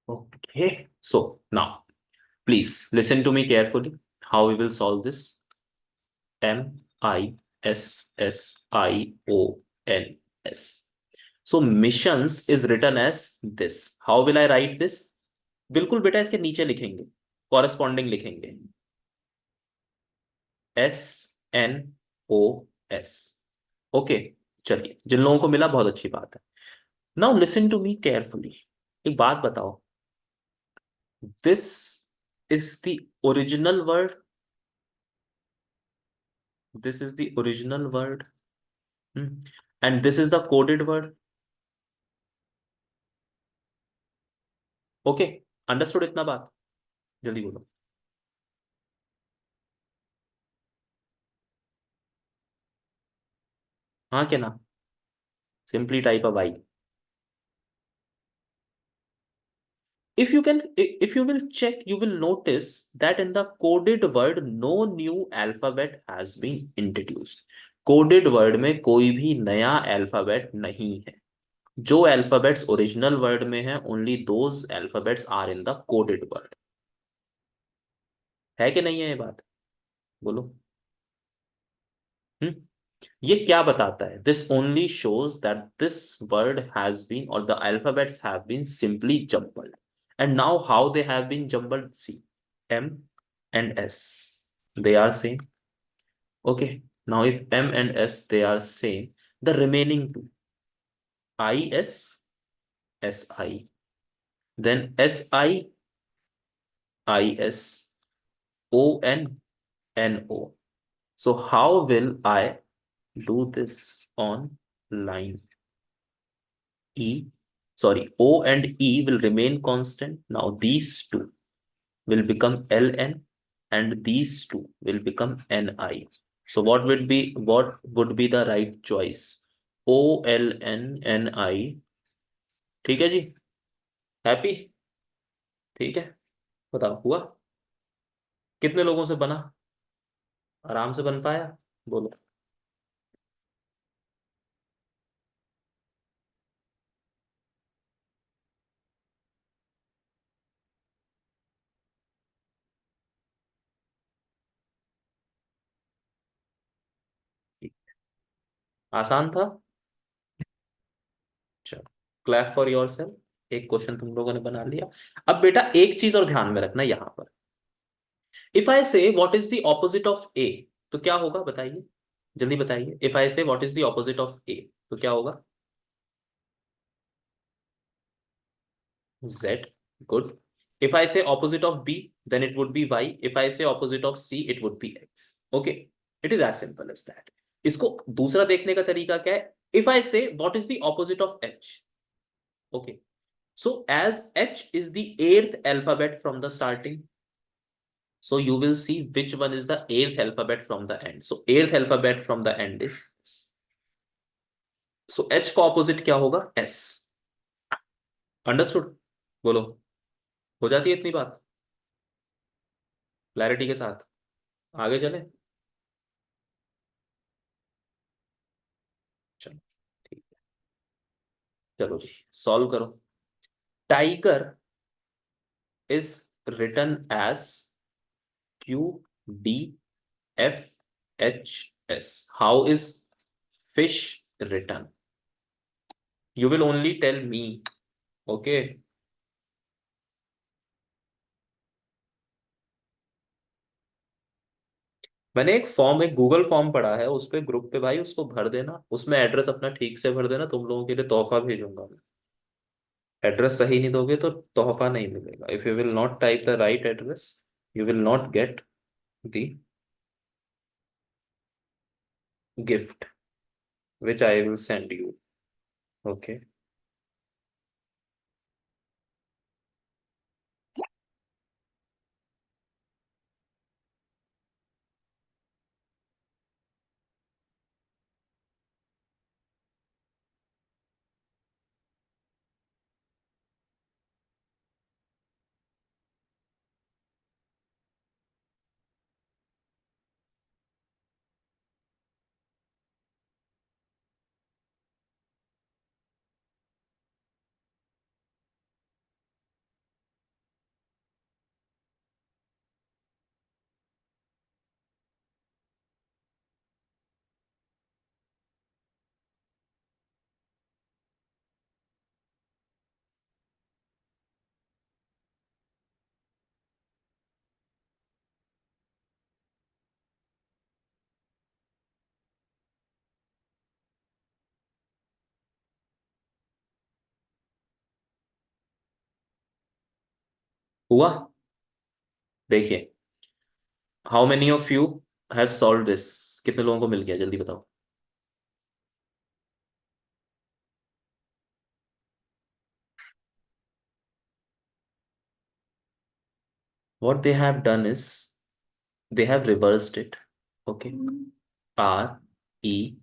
Okay. So now please listen to me carefully. How we will solve this? Missions. So missions is written as this. How will I write this? बिल्कुल बेटा इसके नीचे लिखेंगे, corresponding लिखेंगे. SNOS. Okay. चलिए, जिन लोगों को मिला बहुत अच्छी बात है. Now listen to me carefully. एक बात बताओ, this is the original word. This is the original word. And this is the coded word. Okay, understood इतना बात? जल्दी बोलो. हाँ क्या ना? Simply type a Y. If you will check, you will notice that in the coded word, no new alphabet has been introduced. Coded word में कोई भी नया alphabet नहीं है. जो alphabets original word में है, only those alphabets are in the coded word. है कि नहीं है ये बात? बोलो. हम्म. ये क्या बताता है? This only shows that this word has been or the alphabets have been simply jumbled. And now how they have been jumbled? See, M and S, they are same. Okay. Now if M and S they are same, the remaining two, IS, SI, then SI, IS, ON, NO. So how will I do this on line E? Sorry, O and E will remain constant. Now these two will become LN and these two will become NI. So what would be the right choice? OLNNI. ठीक है जी, happy? ठीक है, बताओ हुआ? कितने लोगों से बना? आराम से बन पाया? बोलो। आसान था। चलो, क्लैप फॉर योर सेल्फ, एक क्वेश्चन तुम लोगों ने बना लिया। अब बेटा एक चीज और ध्यान में रखना यहां पर, if I say what is the opposite of A, तो क्या होगा बताइए, जल्दी बताइए। If I say what is the opposite of A, तो क्या होगा? Z. Good. If I say opposite of B, then it would be Y. If I say opposite of C, it would be X. Okay. It is as simple as that. इसको दूसरा देखने का तरीका क्या है? If I say what is the opposite of H? Okay. So as H is the eighth alphabet from the starting, so you will see which one is the eighth alphabet from the end. So eighth alphabet from the end is S. So H का opposite क्या होगा? S. Understood? बोलो, हो जाती है इतनी बात clarity के साथ? आगे चले? चलो ठीक है, चलो जी सॉल्व करो। Tiger is written as QDFHS. How is fish written? You will only tell me. Okay, मैंने एक फॉर्म, एक गूगल फॉर्म पढ़ा है उस पे, ग्रुप पे भाई, उसको भर देना, उसमें एड्रेस अपना ठीक से भर देना, तुम लोगों के लिए तोहफा भेजूंगा मैं। एड्रेस सही नहीं दोगे तो तोहफा नहीं मिलेगा। If you will not type the right address, you will not get the gift which I will send you. Okay. हुआ? देखिए, how many of you have solve this? कितने लोगों को मिल गया, जल्दी बताओ। What they have done is they have reversed it. Okay. REGINT.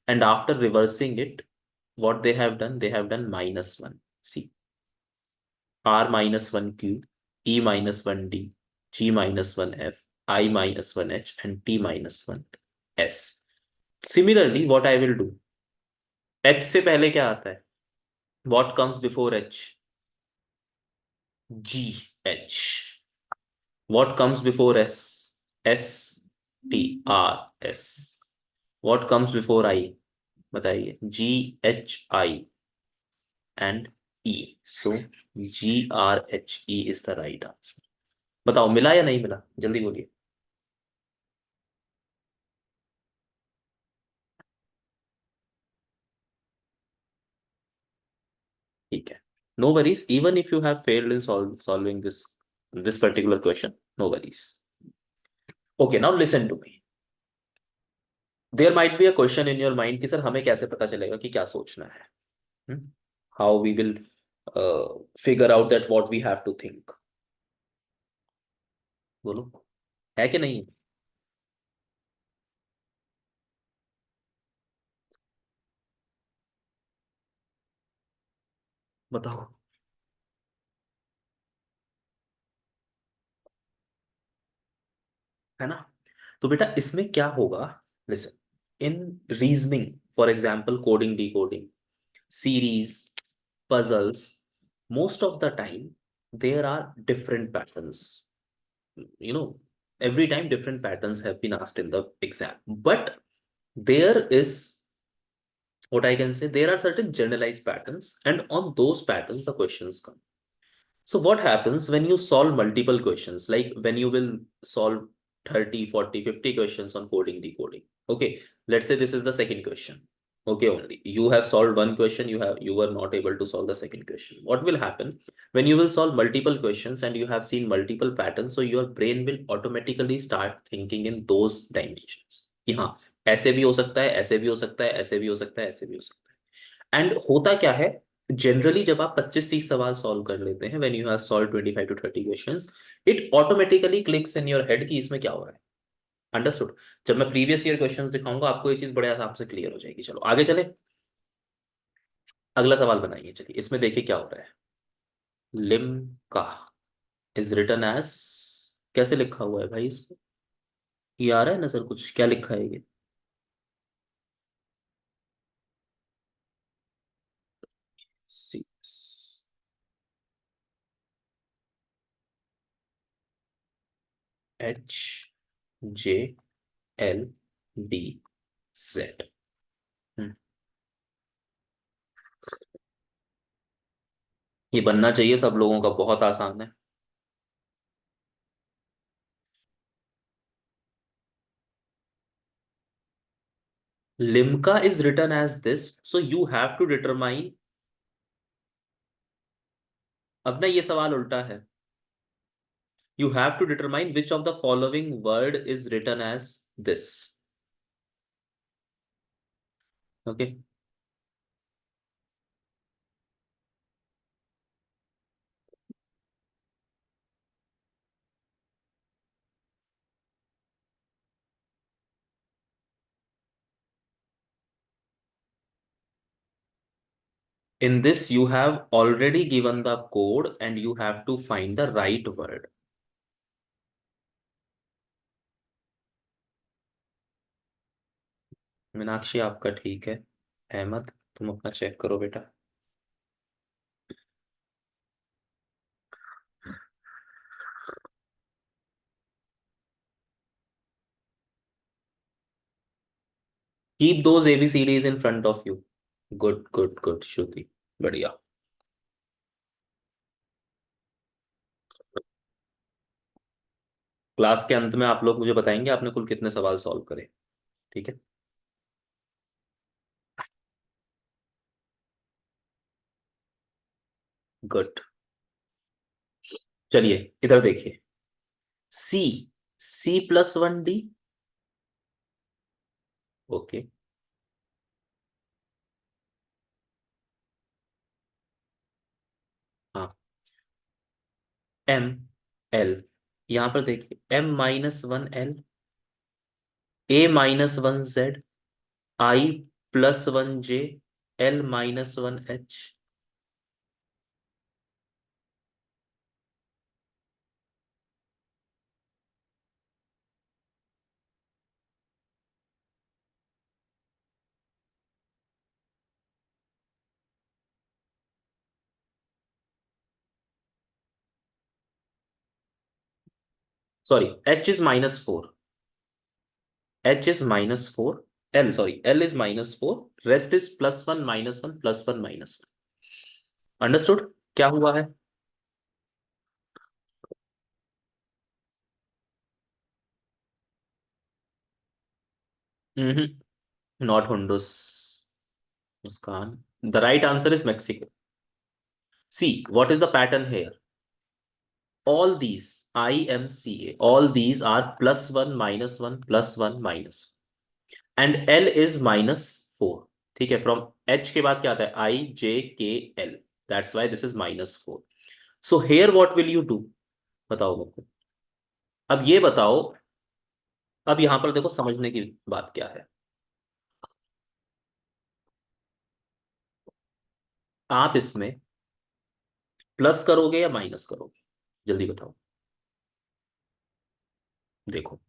And after reversing it, what they have done? They have done -1. See, R-1Q, E-1D, G-1F, I-1H, and T-1S. Similarly, what I will do? H से पहले क्या आता है? What comes before H? GH. What comes before S? STRS. What comes before I? बताइए। GHI and E. So GRHE is the right answer. बताओ मिला या नहीं मिला, जल्दी बोलिए। No worries. Even if you have failed in solving this particular question, no worries. Okay, now listen to me. There might be a question in your mind कि sir हमें कैसे पता चलेगा कि क्या सोचना है? How we will figure out that what we have to think? बोलो, है कि नहीं? बताओ। है ना? तो बेटा इसमें क्या होगा? Listen, in reasoning, for example coding decoding, series, puzzles, most of the time there are different patterns. You know, every time different patterns have been asked in the exam. But there is, what I can say, there are certain generalized patterns, and on those patterns the questions come. So what happens when you solve multiple questions, like when you will solve 30, 40, 50 questions on coding, decoding. Okay, let's say this is the second question. Okay, only you have solved one question, you were not able to solve the second question. What will happen when you will solve multiple questions and you have seen multiple patterns? So your brain will automatically start thinking in those dimensions. कि हाँ, ऐसे भी हो सकता है, ऐसे भी हो सकता है, ऐसे भी हो सकता है, ऐसे भी हो सकता है। एंड होता क्या है, जनरली जब आप 25-30 सवाल सॉल्व कर लेते हैं, when you have solve 25 to 30 questions, it automatically clicks in your head कि इसमें क्या हो रहा है। अंडरस्टूड? जब मैं प्रीवियस ईयर क्वेश्चंस दिखाऊंगा आपको ये चीज बड़े आराम से क्लियर हो जाएगी। चलो आगे चले, अगला सवाल बनाइए। चलिए इसमें देखिए क्या हो रहा है। लिम्का इज रिटन एज, कैसे लिखा हुआ है भाई इसको? ये आ रहा है नजर कुछ, क्या लिखा है ये? C H J L D Z. ये बनना चाहिए सब लोगों का, बहुत आसान है। Limca is written as this, so you have to determine. अब ना ये सवाल उल्टा है। You have to determine which of the following word is written as this. Okay. In this, you have already given the code and you have to find the right word. Meenakshi आपका ठीक है। अहमद तुम अपना चेक करो बेटा। Keep those ABCDs in front of you. Good, good, good, Shruti. बढ़िया। Class के अंत में आप लोग मुझे बताएंगे आपने कुल कितने सवाल सॉल्व करे। ठीक है। गुड। चलिए इधर देखिए। सी, C+1D। ओके। हाँ। M L, यहां पर देखिए M-1L, A-1Z, I+1J, L-1H। Sorry, H is -4, H is -4, L, sorry, L is -4, rest is +1, -1, +1, -1। Understood क्या हुआ है? Not Honduras, Muskan. The right answer is Mexico. See, what is the pattern here? All these IMCA, all these are +1 -1 +1 -1 and L is -4. ठीक है, from H के बाद क्या आता है? IJKL, that's why this is -4. So here what will you do? बताओ मेरे को. अब ये बताओ, अब यहां पर देखो समझने की बात क्या है. आप इसमें प्लस करोगे या माइनस करोगे? जल्दी बताओ. देखो,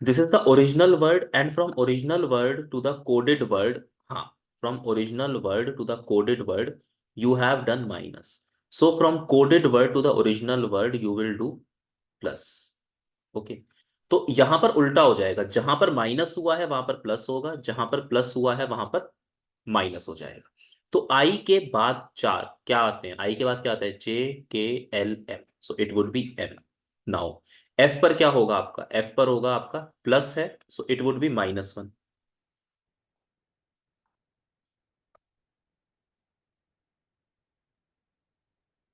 this is the original word and from original word to the coded word. हाँ, from original word to the coded word you have done minus. So from coded word to the original word you will do plus. Okay. तो यहां पर उल्टा हो जाएगा, जहां पर minus हुआ है वहां पर प्लस होगा, जहां पर प्लस हुआ है वहां पर माइनस हो जाएगा. तो आई के बाद चार क्या आते हैं? आई के बाद क्या आता है? JKLM. So it would B M. Now F पर क्या होगा आपका? एफ पर होगा आपका प्लस है, so it would B -1.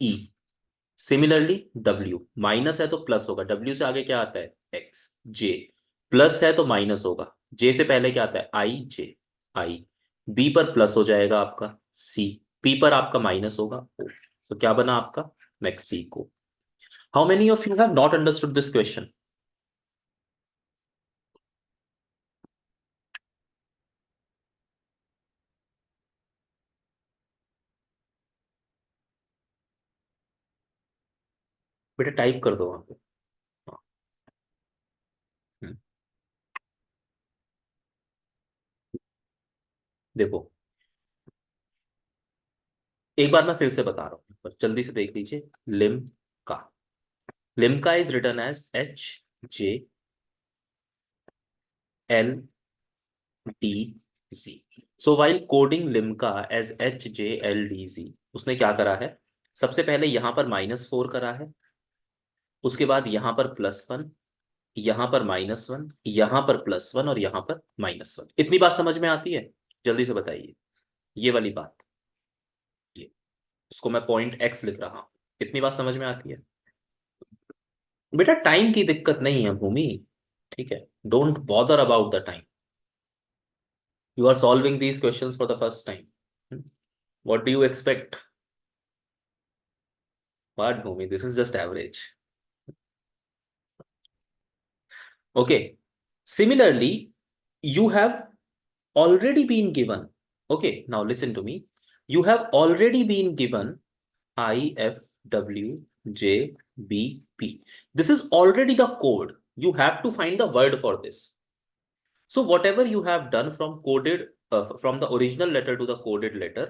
E. Similarly W, minus है तो प्लस होगा, डब्ल्यू से आगे क्या आता है? एक्स. जे, प्लस है तो माइनस होगा, जे से पहले क्या आता है? IJ. आई. बी पर प्लस हो जाएगा आपका सी. पी पर आपका माइनस होगा ओ. तो क्या बना आपका? Mexico. How many of you have not understood this question? बेटा टाइप कर दो वहां पे. हाँ. हम्म, देखो, एक बार मैं फिर से बता रहा हूँ, पर जल्दी से देख लीजिए. Limca, Limca is return as HJLDZ. So while coding Limca as HJLDZ, उसने क्या करा है? सबसे पहले यहां पर -4 करा है, उसके बाद यहां पर +1, यहां पर -1, यहां पर +1 और यहां पर -1. इतनी बात समझ में आती है? जल्दी से बताइए. ये वाली बात, ये, उसको मैं .x लिख रहा हूं. इतनी बात समझ में आती है? बेटा टाइम की दिक्कत नहीं है भूमि. ठीक है, don't bother about the time. You are solving these questions for the first time. What do you expect? What Bhumi, this is just average. Okay. Similarly you have already been given. Okay, now listen to me. You have already been given IFWJBP. This is already the code. You have to find the word for this. So whatever you have done from coded, from the original letter to the coded letter,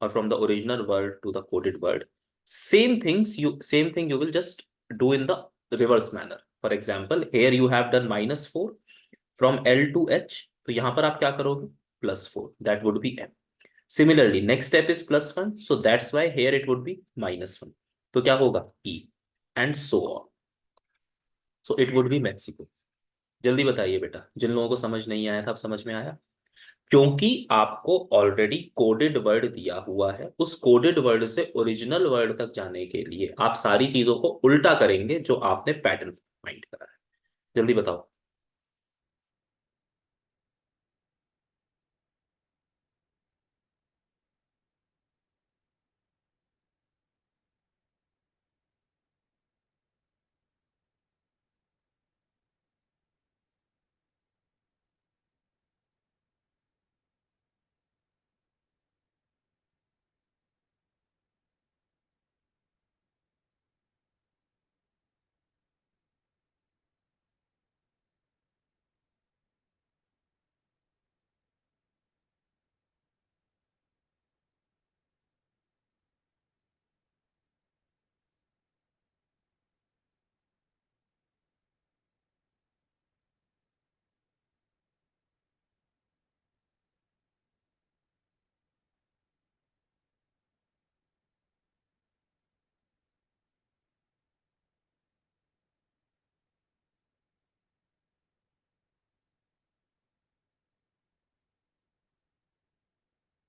or from the original word to the coded word, same thing you will just do in the reverse manner. For example, here you have done -4 from L to H. तो यहां पर आप क्या करोगे? +4. That would be M. Similarly, next step is +1. So that's why here it would be -1. तो क्या होगा? E. And so on. So it would be Mexico. जल्दी बताइए बेटा, जिन लोगों को समझ नहीं आया था अब समझ में आया? क्योंकि आपको ऑलरेडी कोडेड वर्ड दिया हुआ है, उस कोडेड वर्ड से ओरिजिनल वर्ड तक जाने के लिए आप सारी चीजों को उल्टा करेंगे जो आपने पैटर्न फाइंड करा है. जल्दी बताओ.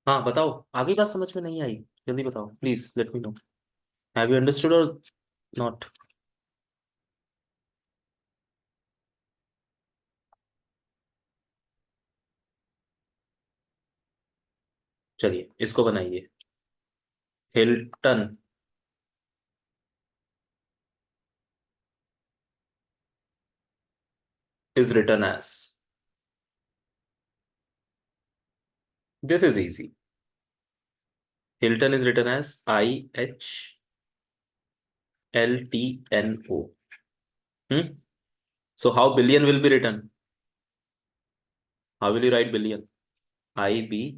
हाँ बताओ, आगे बात समझ में नहीं आई? जल्दी बताओ please, late me no. Have you understood or not? चलिए इसको बनाइए। Hilton is written as, this is easy. Hilton is written as Hiltno. Hmm? So how billion will be written? How will you write billion? Ibllloi,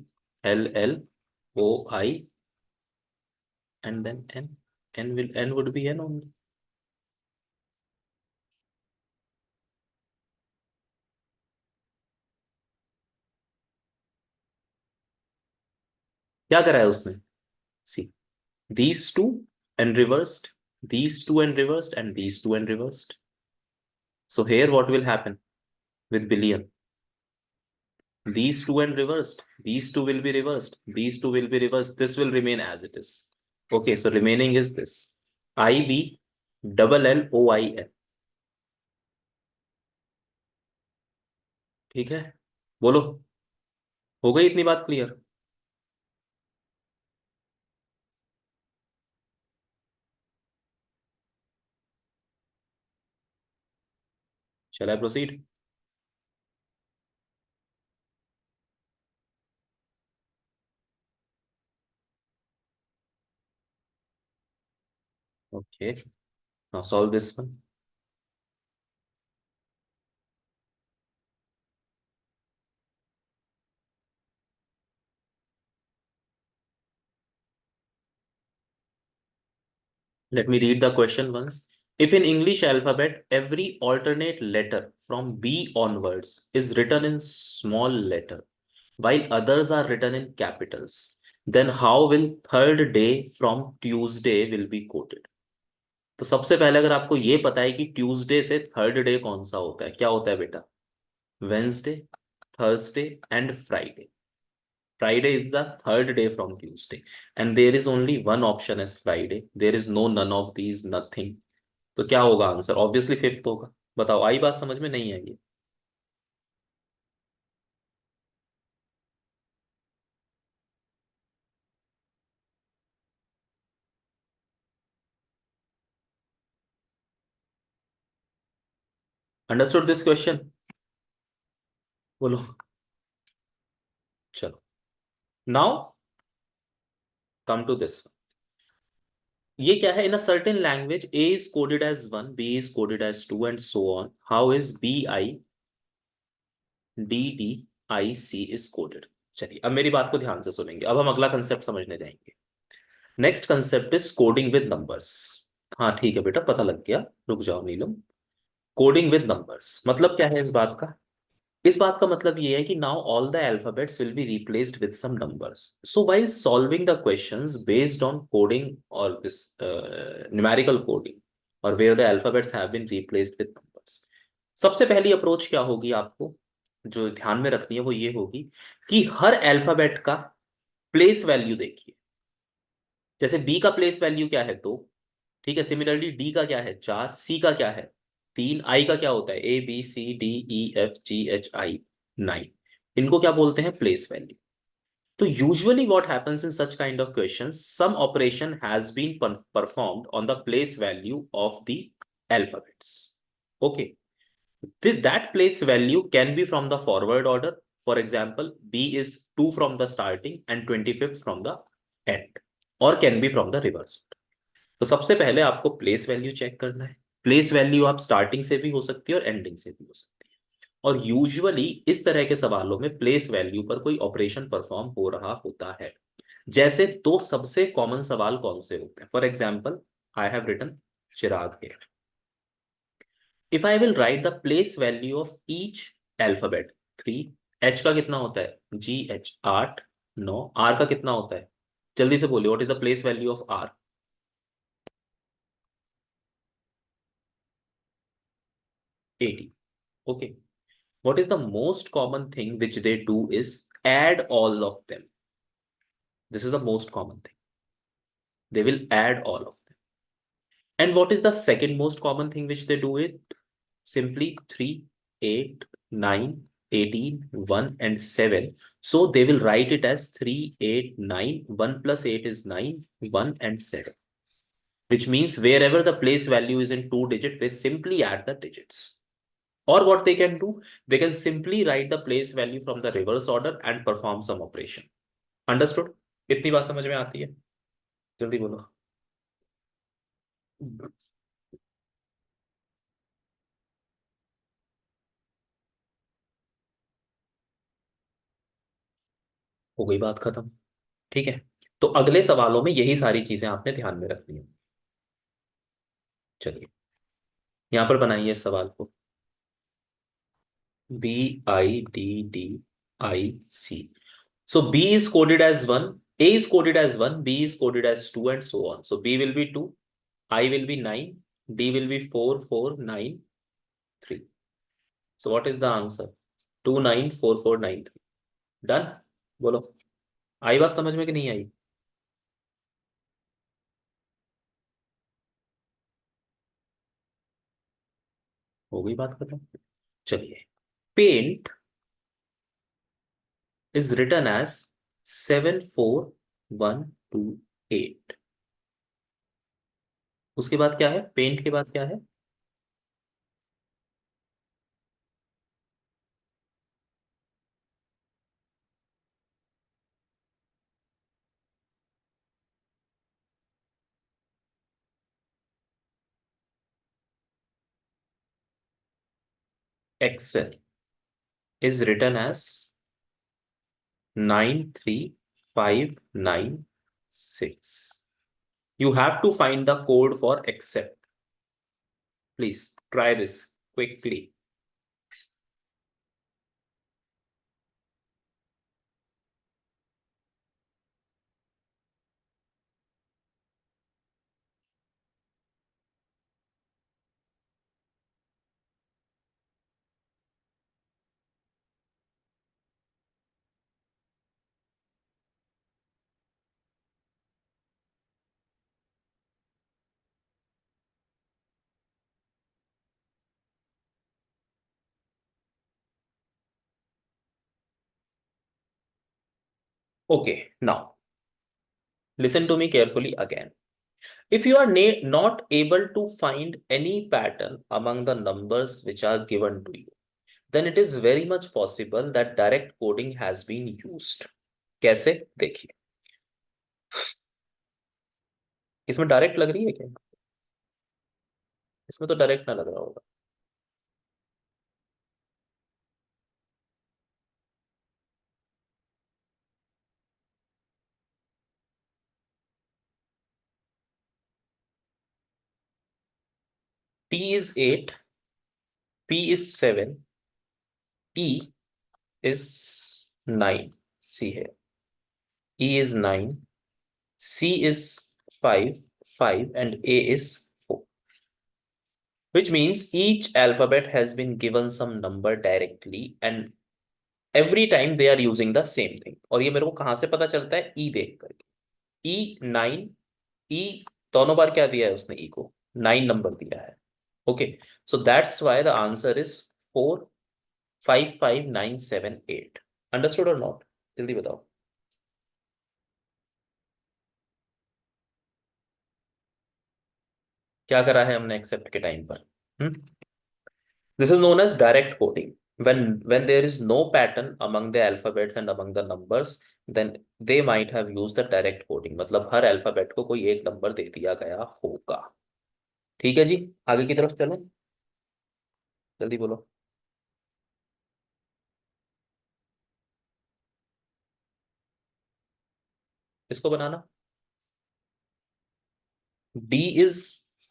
and then n. N would be n only. क्या करा है उसने? See, these two and reversed, these two and reversed, and these two and reversed. So here what will happen with billion? These two and reversed, these two will be reversed, these two will be reversed, this will remain as it is. Okay, so remaining is this, IBLLOIN. ठीक है, बोलो, हो गई इतनी बात clear? Shall I proceed? Okay, now solve this one. Let me read the question once. If in English alphabet, every alternate letter from B onwards is written in small letter, while others are written in capitals, then how will third day from Tuesday will be quoted? तो सबसे पहले अगर आपको ये पता है कि Tuesday से थर्ड डे कौन सा होता है, क्या होता है बेटा? Wednesday, Thursday and Friday. Friday is the third day from Tuesday, and there is only one option as Friday. There is no none of these, nothing. तो क्या होगा आंसर? ऑब्वियसली फिफ्थ होगा. बताओ, आई बात समझ में? नहीं आई? Understood this question? बोलो. चलो, नाउ कम टू दिस. ये क्या है? In a certain language A is coded as one, B is coded as two, and so on. How is BIDDIC is coded? चलिए अब मेरी बात को ध्यान से सुनेंगे. अब हम अगला कंसेप्ट समझने जाएंगे. Next concept is coding with numbers. हाँ ठीक है बेटा, पता लग गया, रुक जाओ नीलम. कोडिंग विद नंबर्स मतलब क्या है इस बात का? इस बात का मतलब ये है कि now all the alphabets will be replaced with some numbers. So while solving the questions based on coding और दिस न्यूमेरिकल कोडिंग, और where the alphabets have been replaced with numbers, सबसे पहली अप्रोच क्या होगी आपको जो ध्यान में रखनी है? वो ये होगी कि हर अल्फाबेट का प्लेस वैल्यू देखिए. जैसे बी का प्लेस वैल्यू क्या है? 2. ठीक है. सिमिलरली डी का क्या है? 4. सी का क्या है? 3. आई का क्या होता है? ABCDEFGHI 9. इनको क्या बोलते हैं? Place value. तो usually what happens in such kind of questions, some operation has been performed on the place value of the alphabets. Okay, that place value can be from the forward order. For example, B is 2 from the starting and 25th from the end, or can be from the reverse order. तो सबसे पहले आपको place value check करना है. Place value आप starting से भी हो सकती है और एंडिंग से भी हो सकती है. और यूजुअली इस तरह के सवालों में प्लेस वैल्यू पर कोई ऑपरेशन परफॉर्म हो रहा होता है. जैसे दो सबसे कॉमन सवाल कौन से होते हैं? For example, I have written Chirag here. If I will write the place value of each alphabet, 3. H का कितना होता है? GH 8, 9. R का कितना होता है? जल्दी से बोलिए, what is the place value of R? 80. Okay. What is the most common thing which they do is add all of them. This is the most common thing. They will add all of them. And what is the second most common thing which they do it? Simply 3, 8, 9, 18, 1, and 7. So they will write it as 3, 8, 9. 1 plus 8 is 9, 1 and 7. Which means wherever the place value is in 2 digit, they simply add the digits. Or what they can do, they can simply write the place value from the reverse order and perform some operation. Understood? इतनी बात समझ में आती है? जल्दी बोलो. हो गई बात खत्म. ठीक है. तो अगले सवालों में यही सारी चीजें आपने ध्यान में रखनी है. चलिए, यहां पर बनाइए इस सवाल को. BIDDIC. So B is coded as 1, A is coded as 1, B is coded as 2, and so on. So B will be 2, I will be 9, D will be 4, 4, 9, 3. So what is the answer? 2, 9, 4, 4, 9, 3. Done? बोलो. आई बात समझ में कि नहीं आई? हो गई बात खत्म. चलिए. Paint is written as 74128. उसके बाद क्या है? पेंट के बाद क्या है? Excel is written as 93596. You have to find the code for accept. Please try this quickly. Okay, now listen to me carefully again. If you are not able to find any pattern among the numbers which are given to you, then it is very much possible that direct coding has been used. कैसे? देखिए, इसमें direct लग रही है क्या? इसमें तो direct ना लग रहा होगा. T is 8, P is 7, E is 9. See here. E is 9, C is 5, 5, and A is 4. Which means each alphabet has been given some number directly, and every time they are using the same thing. और ये मेरे को कहाँ से पता चलता है? E देख करके. E9, E दोनों बार क्या दिया है उसने? E को 9 नंबर दिया है. Okay, so that's why the answer is 4, 5, 5, 9, 7, 8. Understood और नॉट? जल्दी बताओ. क्या करा है हमने एक्सेप्ट के टाइम पर? This is known as direct coding. When there is no pattern among the alphabets and among the numbers, then they might have used the direct coding. मतलब हर अल्फाबेट को कोई एक नंबर दे दिया गया होगा. ठीक है जी, आगे की तरफ चलो. जल्दी बोलो. इसको बनाना. D is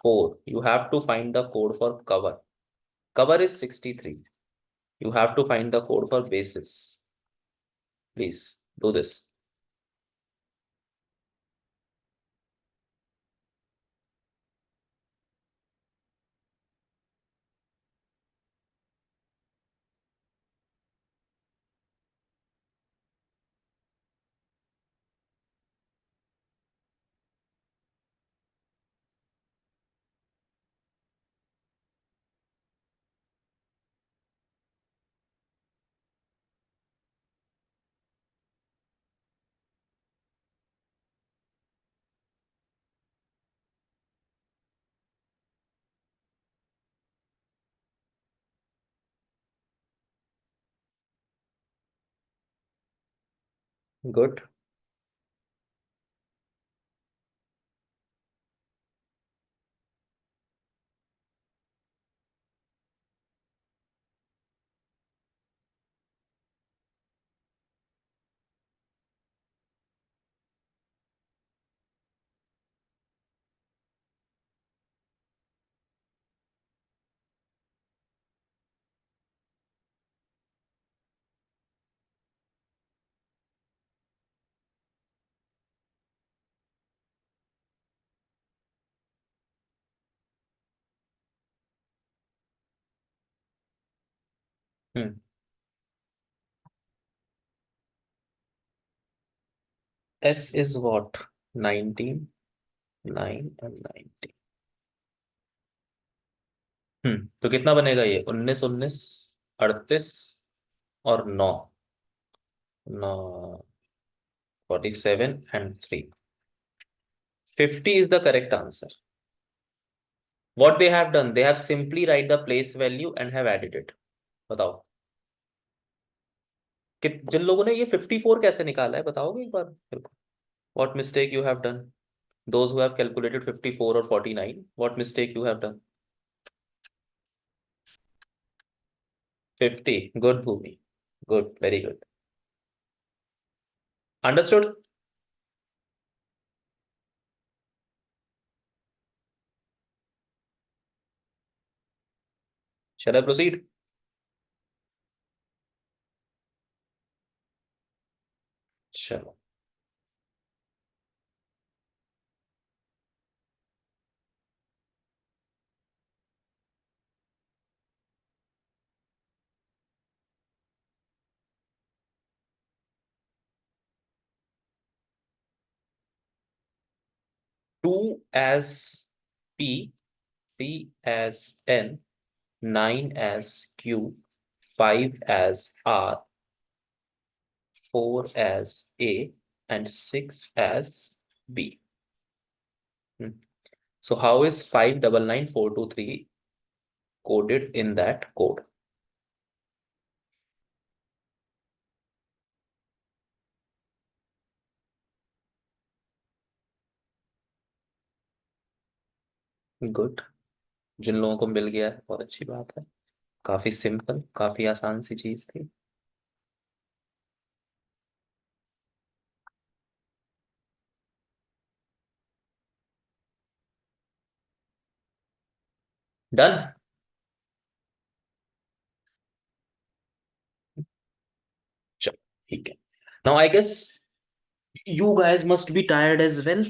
4. You have to find the code for cover. Cover is 63. You have to find the code for basis. Please do this. Good. Hmm. S is what? 19, 9 and 19। तो कितना बनेगा ये? 19, 19, 38 और 9, 9, 47 and 3। 50 is the correct answer. What they have done, they have simply write the place value and have added it. बताओ कि जिन लोगों ने ये 54 कैसे निकाला है, बताओगे एक बार मेरे को? What mistake you have done? Those who have calculated 54 or 49, what mistake you have done? 50. Good, Bhumi. Good, very good. Understood? Shall I proceed? चलो। 2 as P, 3 as N, 9 as Q, 5 as R, 4 as A, and 6 as B. Hmm. So how is 599423 coded in that code? Good. जिन लोगों को मिल गया है बहुत अच्छी बात है। काफी सिंपल, काफी आसान सी चीज थी। डन। चलो ठीक है। Now I guess you guys must be tired as well.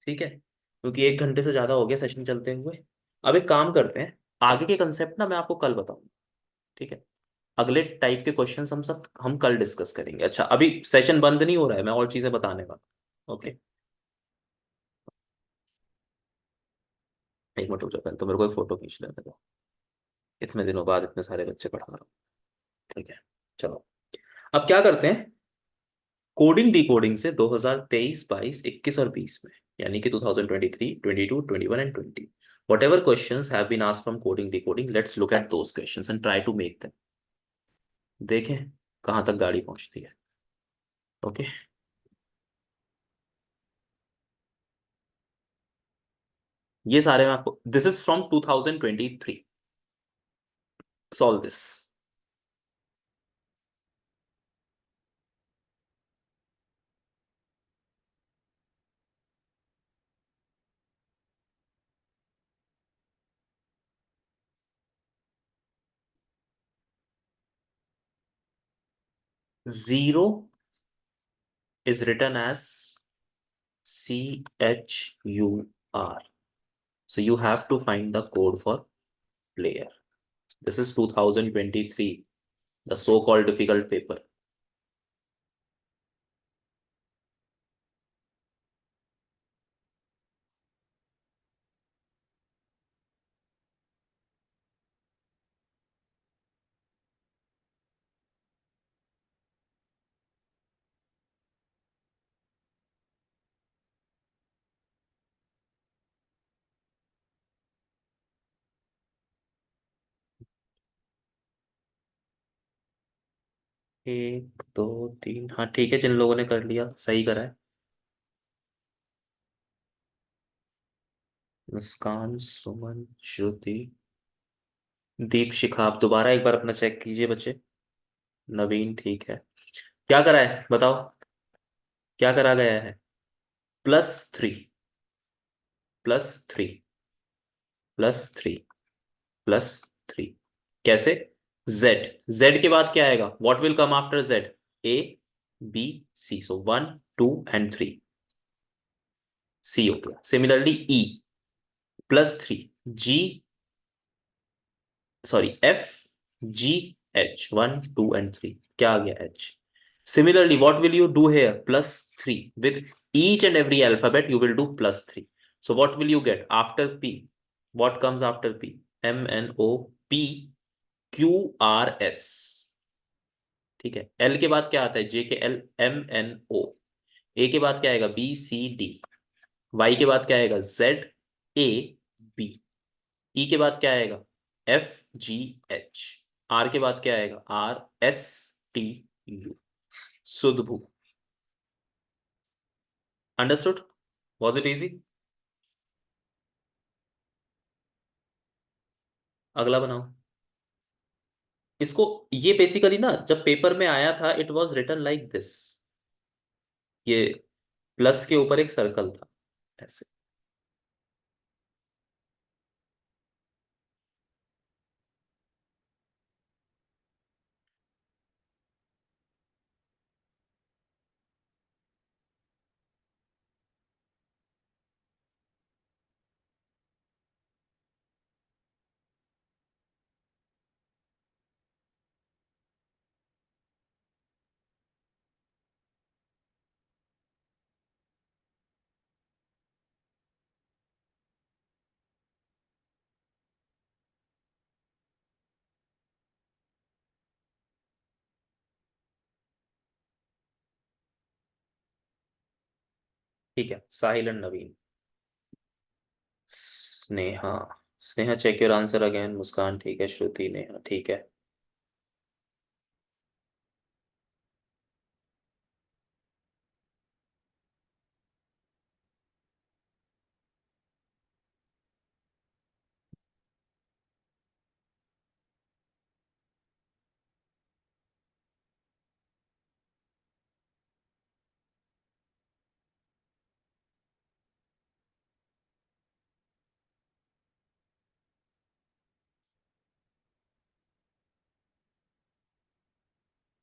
ठीक है, क्योंकि 1 घंटे से ज्यादा हो गया सेशन चलते हुए। अब एक काम करते हैं, आगे के कंसेप्ट ना मैं आपको कल बताऊंगा। ठीक है, अगले टाइप के क्वेश्चंस हम कल डिस्कस करेंगे। अच्छा, अभी सेशन बंद नहीं हो रहा है, मैं और चीजें बताने वाला। ओके, एक मिनट रुक जाओ, पहले तो मेरे को एक फोटो खींच लेने दो। इतने दिनों बाद इतने सारे बच्चे पढ़ा रहा हूँ। ठीक है, चलो अब क्या करते हैं। कोडिंग डिकोडिंग से 2023, 22, 21 और 20 में, यानी कि 2023, 22, 21 and 20, whatever questions have been asked from coding decoding, let's look at those questions and try to make them। देखें कहाँ तक गाड़ी पहुंचती है। ओके, ये सारे मैं आपको, this is from 2023। Solve this. 0 is written as CHUR, so you have to find the code for player। This is 2023, the so-called difficult paper। एक दो तीन, हाँ ठीक है, जिन लोगों ने कर लिया सही करा है। मुस्कान, सुमन, श्रुति, दीप, शिखा। आप दोबारा एक बार अपना चेक कीजिए बच्चे। नवीन ठीक है। क्या करा है बताओ, क्या करा गया है? +3, +3, +3, +3। कैसे? जेड, जेड के बाद क्या आएगा? What will come after Z? A, B, C. So 1, 2 and 3, C हो गया। Similarly E, +3, G, sorry F, G, H. 1, 2 and 3, क्या आ गया? H. Similarly, what will you do here? +3. With each and every alphabet, you will do +3. So what will you get after P? What comes after P? M, N, O, P, Q, R, S. ठीक है। L के बाद क्या आता है? J के L, M, N, O। A के बाद क्या आएगा? B, C, D। Y के बाद क्या आएगा? Z, A, B। E के बाद क्या आएगा? F, G, H। R के बाद क्या आएगा? R, S, T, U। सुधबू। अंडरस्टूड? Was it easy? अगला बनाओ। इसको, ये बेसिकली ना जब पेपर में आया था, it was written like this. ये प्लस के ऊपर एक सर्कल था, ऐसे। ठीक है, Sahil and Naveen. Sneha, Sneha check your answer again. Muskan ठीक है, श्रुति, नेहा ठीक है।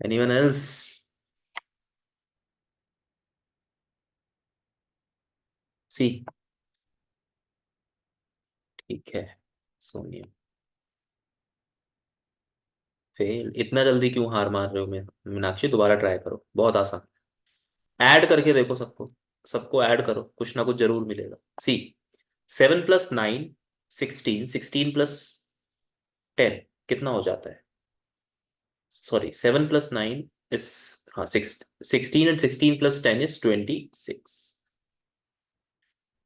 Anyone else? सी। ठीक है। सोनिया फेल। इतना जल्दी क्यों हार मान रहे हो? मैं मीनाक्षी, दोबारा ट्राई करो, बहुत आसान। ऐड करके देखो सबको, सबको ऐड करो, कुछ ना कुछ जरूर मिलेगा। सी, 7 + 9, 16, 16 + 10 कितना हो जाता है? सॉरी, 7 + 9 इज, हाँ 16, and 16 + 10 is 26।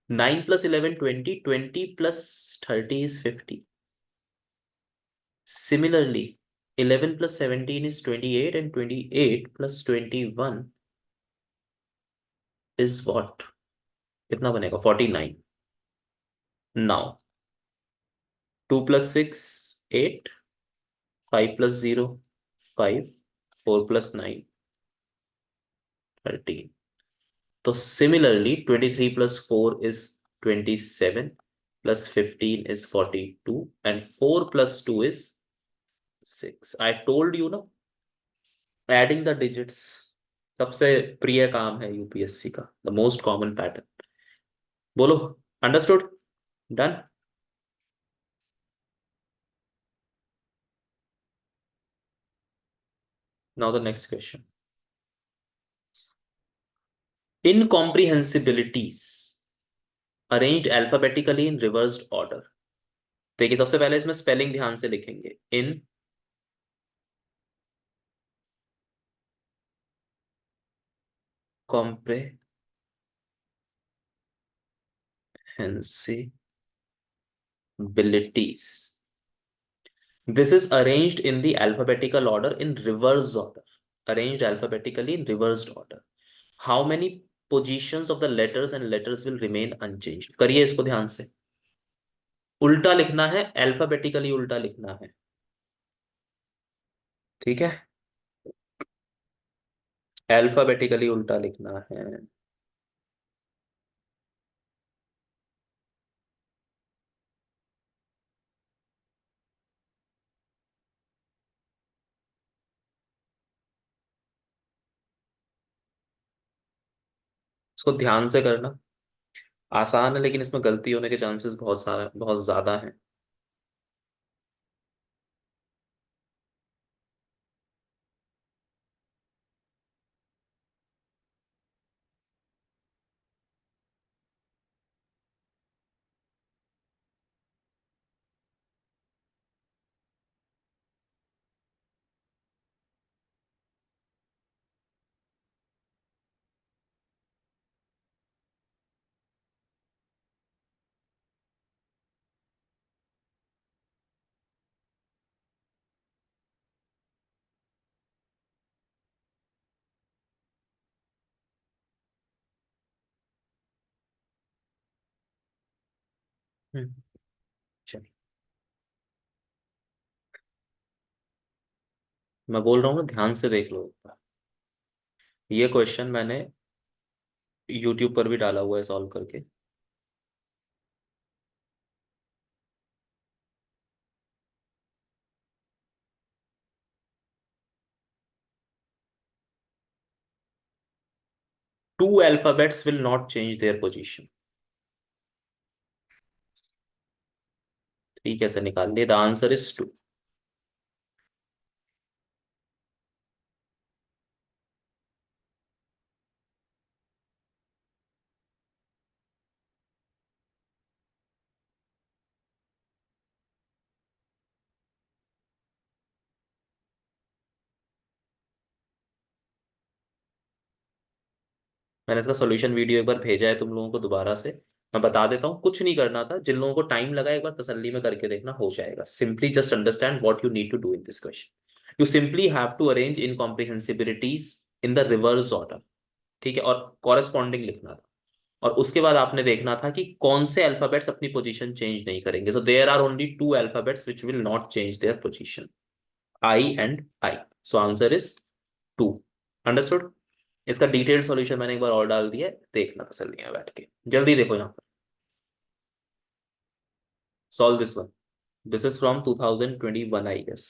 9 + 11, 20, 20 + 30 is 50। Similarly, 11 + 17 is 28, and 28 + 21 is what? कितना बनेगा? 49। Now, 2 + 6, 8, 5 + 0, 5, 4 + 9, 13। तो similarly, 23 + 4 is 27, +15 is 42, and 4 + 2 is 6। I told you ना, एडिंग द डिजिट्स सबसे प्रिय काम है यूपीएससी का, द मोस्ट कॉमन पैटर्न। बोलो, understood? Done? Now the next question. Incomprehensibilities arranged alphabetically in reversed order. देखिए, सबसे पहले इसमें स्पेलिंग ध्यान से लिखेंगे। इन comprehensibilities, this is arranged in the alphabetical order in reverse order। arranged alphabetically in reversed order. How many positions of the letters and letters will remain unchanged? करिए इसको ध्यान से। उल्टा लिखना है, अल्फाबेटिकली उल्टा लिखना है। ठीक है, अल्फाबेटिकली उल्टा लिखना है। इसको ध्यान से करना। आसान है लेकिन इसमें गलती होने के चांसेस बहुत ज्यादा हैं। हम्म, चलिए, मैं बोल रहा हूँ ना, ध्यान से देख लो। ये क्वेश्चन मैंने यूट्यूब पर भी डाला हुआ है सॉल्व करके। Two alphabets will not change their position. ठीक है, से निकाल लिए। The answer is two. मैंने इसका सॉल्यूशन वीडियो एक बार भेजा है तुम लोगों को दोबारा से। मैं बता देता हूँ, कुछ नहीं करना था। जिन लोगों को टाइम लगा एक बार तसल्ली में करके देखना, हो जाएगा। Simply just understand what you need to do in this question. You simply have to arrange incomprehensibilities in the reverse order. ठीक है, और कॉरेस्पॉन्डिंग लिखना था। और उसके बाद आपने देखना था कि कौन से अल्फाबेट्स अपनी पोजीशन चेंज नहीं करेंगे। So there are only two alphabets which will not change their position, I and I. So answer is two. Understood? इसका डिटेल्ड सॉल्यूशन मैंने एक बार और डाल दिया है, देखना तसल्ली में बैठ के। जल्दी देखो यहाँ पर। Solve this one. This is from 2021 I guess.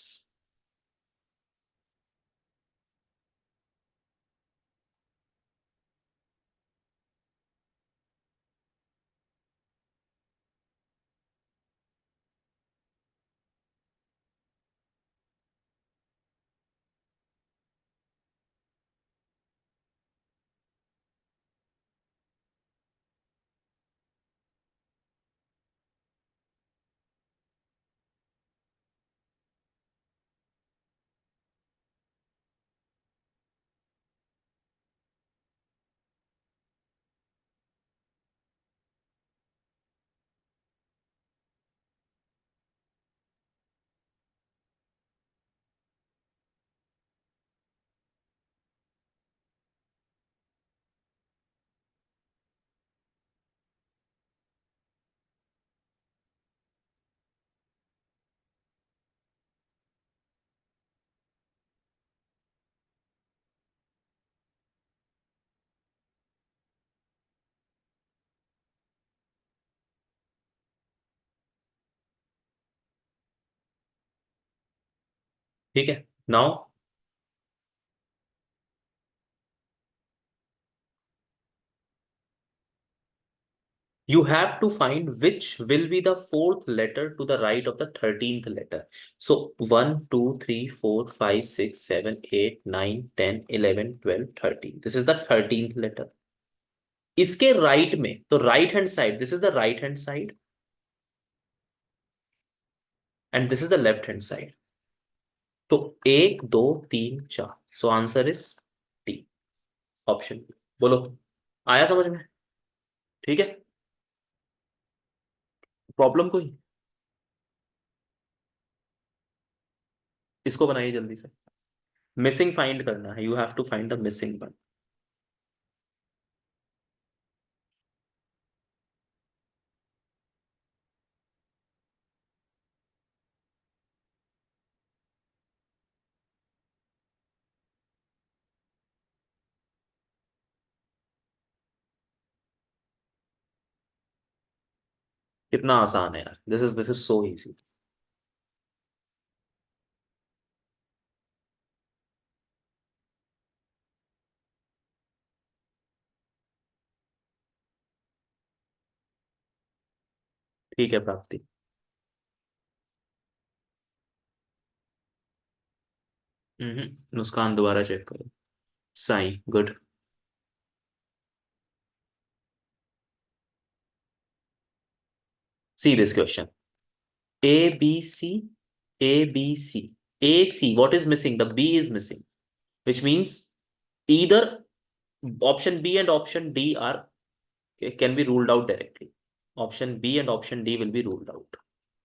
ठीक है, now you have to find which will be the fourth letter to the right of the 13th letter. So 1, 2, 3, 4, 5, 6, 7, 8, 9, 10, 11, 12, 13. This is the 13th letter. इसके right में, तो right hand side, this is the right hand side and this is the left hand side. तो एक, दो, तीन, चार। So answer is T, option B. बोलो, आया समझ में? ठीक है, प्रॉब्लम कोई? इसको बनाइए जल्दी से। मिसिंग फाइंड करना है, you have to find the missing one. कितना आसान है यार, दिस इज सो इजी। ठीक है प्राप्ति। मुस्कान दोबारा चेक करो। Sai good. See this question, A B C, A B C, A C, what is missing? The B is missing, which means either option B and option D are can be ruled out directly. Option B and option D will be ruled out.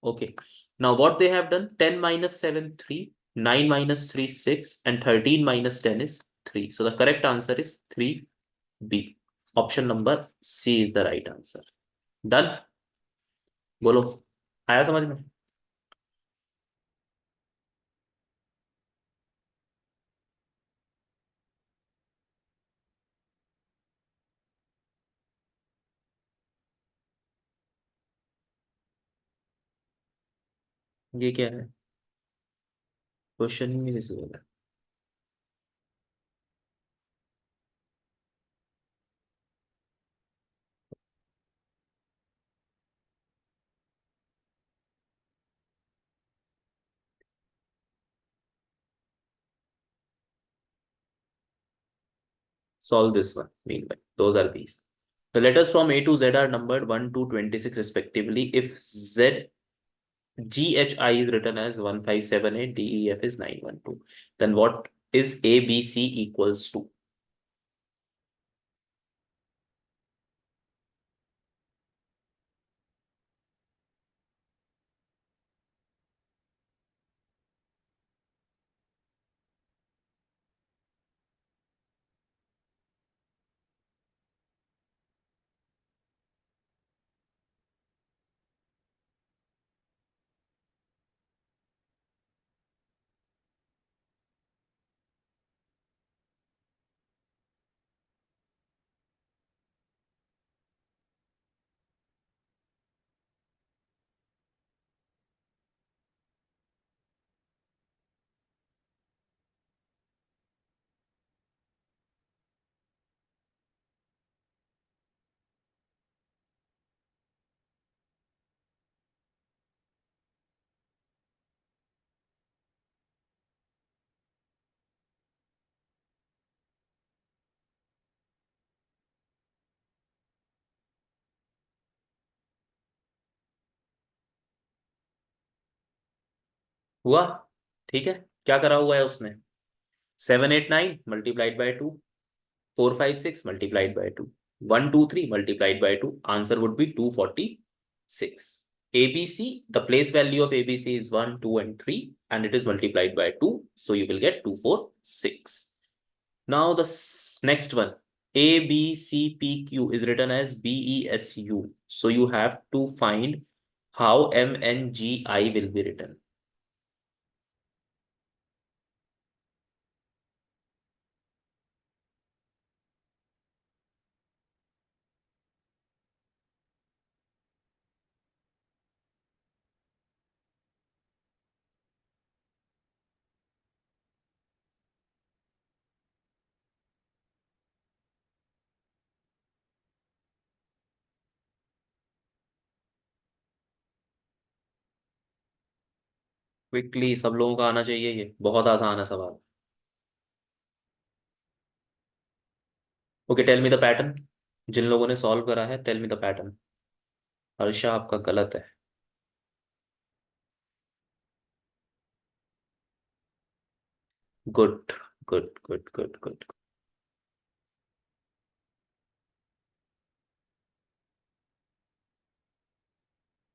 Okay. Now what they have done, 10 minus 7, 3, 9 minus 3, 6, and 13 minus 10 is 3. So the correct answer is 3B. Option number C is the right answer. Done? बोलो, आया समझ में? ये क्या है? Question ही नहीं कैसे होगा? Solve this one. Meanwhile, those are these. The letters from A to Z are numbered 1 to 26 respectively. If Z GHI is written as 1578, DEF is 912, then what is ABC equals to? हुआ? ठीक है, क्या करा हुआ है उसने? 789 multiplied by 2, 456 multiplied by 2, 123 multiplied by 2. Answer would be 246. ABC, the place value of ABC is 1, 2, and 3, and it is multiplied by 2. So you will get 246. Now the next one, ABCPQ is written as BESU. So you have to find how MNGI will be written. Quickly सब लोगों का आना चाहिए, ये बहुत आसान है सवाल। Okay, tell me the pattern. जिन लोगों ने सॉल्व करा है, tell me the pattern. Harsha आपका गलत है। Good good good good good.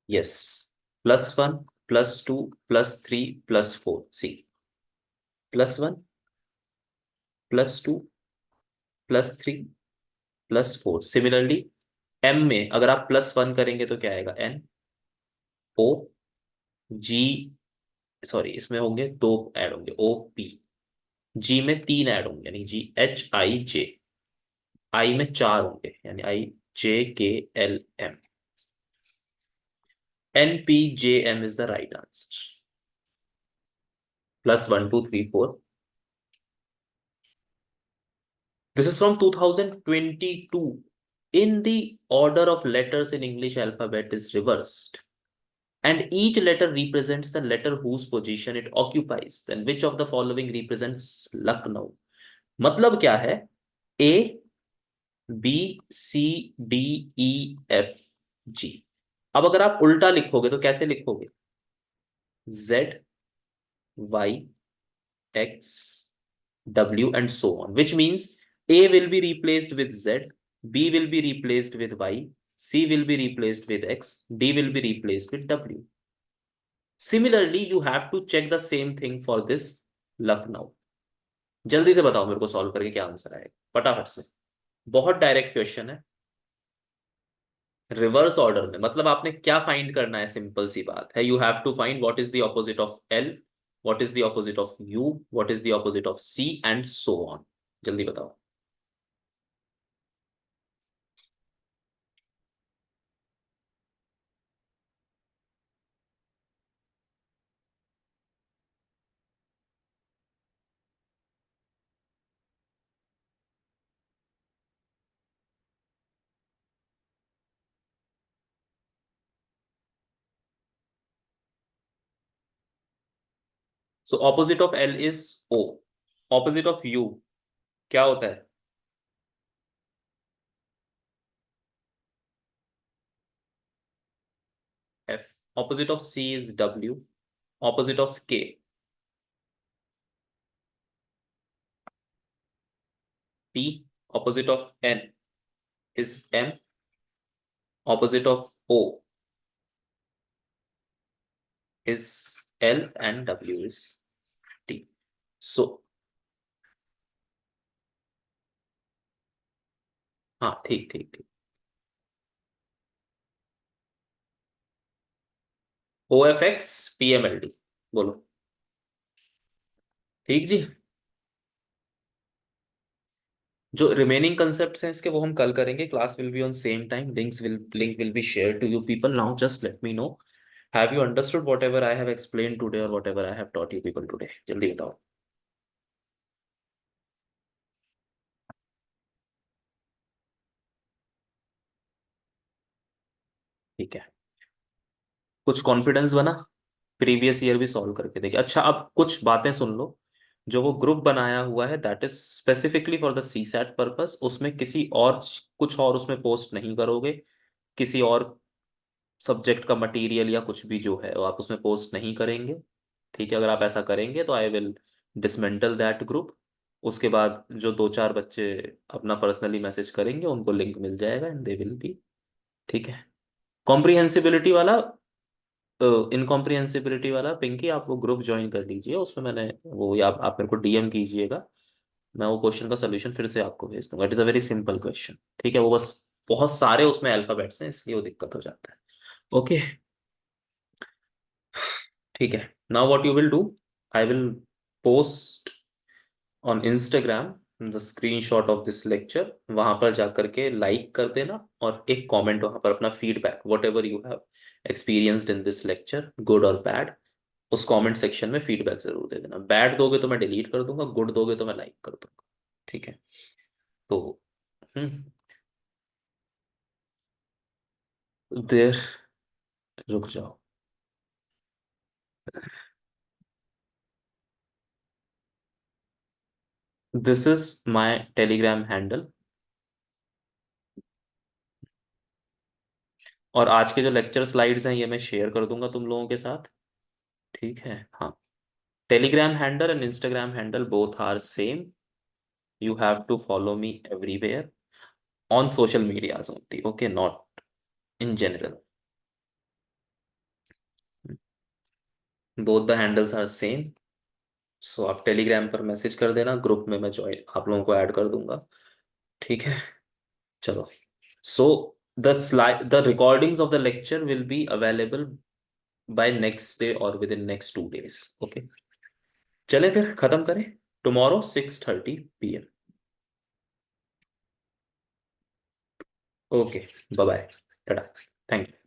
Yes, +1, +2, +3, +4, C, +1, +2 +3 +4। Similarly M में अगर आप +1 करेंगे तो क्या आएगा? NO G, सॉरी इसमें होंगे 2 ऐड होंगे, OP। जी में 3 ऐड होंगे यानी GHIJ। आई में 4 होंगे यानी IJKLM। NPJM is the right answer. +1 2 3 4। This is from 2022. In the order of letters in English alphabet is reversed, and each letter represents the letter whose position it occupies. Then which of the following represents Lucknow? मतलब क्या है? A B C D E F G। अब अगर आप उल्टा लिखोगे तो कैसे लिखोगे? Z Y X W and so on, which means A will be replaced with Z, B will be replaced with Y, C will be replaced with X, D will be replaced with W. Similarly, you have to check the same thing for this Lucknow. जल्दी से बताओ मेरे को solve करके क्या answer आएगा फटाफट से। बहुत डायरेक्ट क्वेश्चन है। रिवर्स ऑर्डर में मतलब आपने क्या फाइंड करना है? सिंपल सी बात है, you have to find what is the opposite of L, what is the opposite of U, what is the opposite of C and so on. जल्दी बताओ। So opposite of L is O। Opposite of U क्या होता है? F। Opposite of C is W। Opposite of K? P। Opposite of N is M। Opposite of O is L and W is T। So हाँ ठीक ठीक ठीक। OFX PMLD बोलो। ठीक जी। जो रिमेनिंग कंसेप्ट्स हैं इसके वो हम कल करेंगे। Class will be on same time. Link will be share to you people. Now just let me know, have you understood whatever I have explain today और whatever I have taught you people today? जल्दी बताओ। ठीक है, कुछ confidence बना। Previous year भी solve करके देखे। अच्छा अब कुछ बातें सुन लो। जो वो ग्रुप बनाया हुआ है that is specifically for the CSAT purpose. उसमें किसी और कुछ और उसमें पोस्ट नहीं करोगे। किसी और सब्जेक्ट का मटेरियल या कुछ भी जो है वो आप उसमें पोस्ट नहीं करेंगे। ठीक है, अगर आप ऐसा करेंगे तो I will dismantle that group. उसके बाद जो 2 4 बच्चे अपना पर्सनली मैसेज करेंगे उनको लिंक मिल जाएगा एंड दे विल बी। ठीक है। कॉम्प्रिहेंसिबिलिटी वाला, इनकॉम्प्रिहेंसिबिलिटी वाला पिंकी आप वो ग्रुप ज्वाइन कर लीजिए। उसमें मैंने वो, या आप मेरे को DM कीजिएगा। मैं वो क्वेश्चन का सोल्यूशन फिर से आपको भेज दूंगा। It is a very simple question. ठीक है, वो बस बहुत सारे उसमें अल्फाबेट्स हैं इसलिए वो दिक्कत हो जाता है। ओके ठीक है। Now what you will do, I will post on Instagram the screenshot of this lecture. वहां पर जाकर के लाइक कर देना और एक कमेंट वहां पर अपना feedback what ever you have experienced in this lecture, good और बैड, उस कमेंट सेक्शन में फीडबैक जरूर दे देना। बैड दोगे तो मैं डिलीट कर दूंगा, गुड दोगे तो मैं लाइक कर दूंगा। ठीक है। तो हम्म, देर, रुक जाओ। This is my Telegram handle. और आज के जो लेक्चर स्लाइड्स हैं ये मैं शेयर कर दूंगा तुम लोगों के साथ। ठीक है हाँ। Telegram handle and Instagram handle both are same. You have to follow me everywhere on social medias only. Okay, not in general. Both the handles are same. सो आप टेलीग्राम पर मैसेज कर देना, ग्रुप में मैं ज्वाइन आप लोगों को add कर दूंगा। ठीक है, चलो। So the recordings of the lecture will be available by next day or within next 2 days. Okay, चले फिर खत्म करें। Tomorrow 6:30 PM। Okay, bye bye, tata, thank you.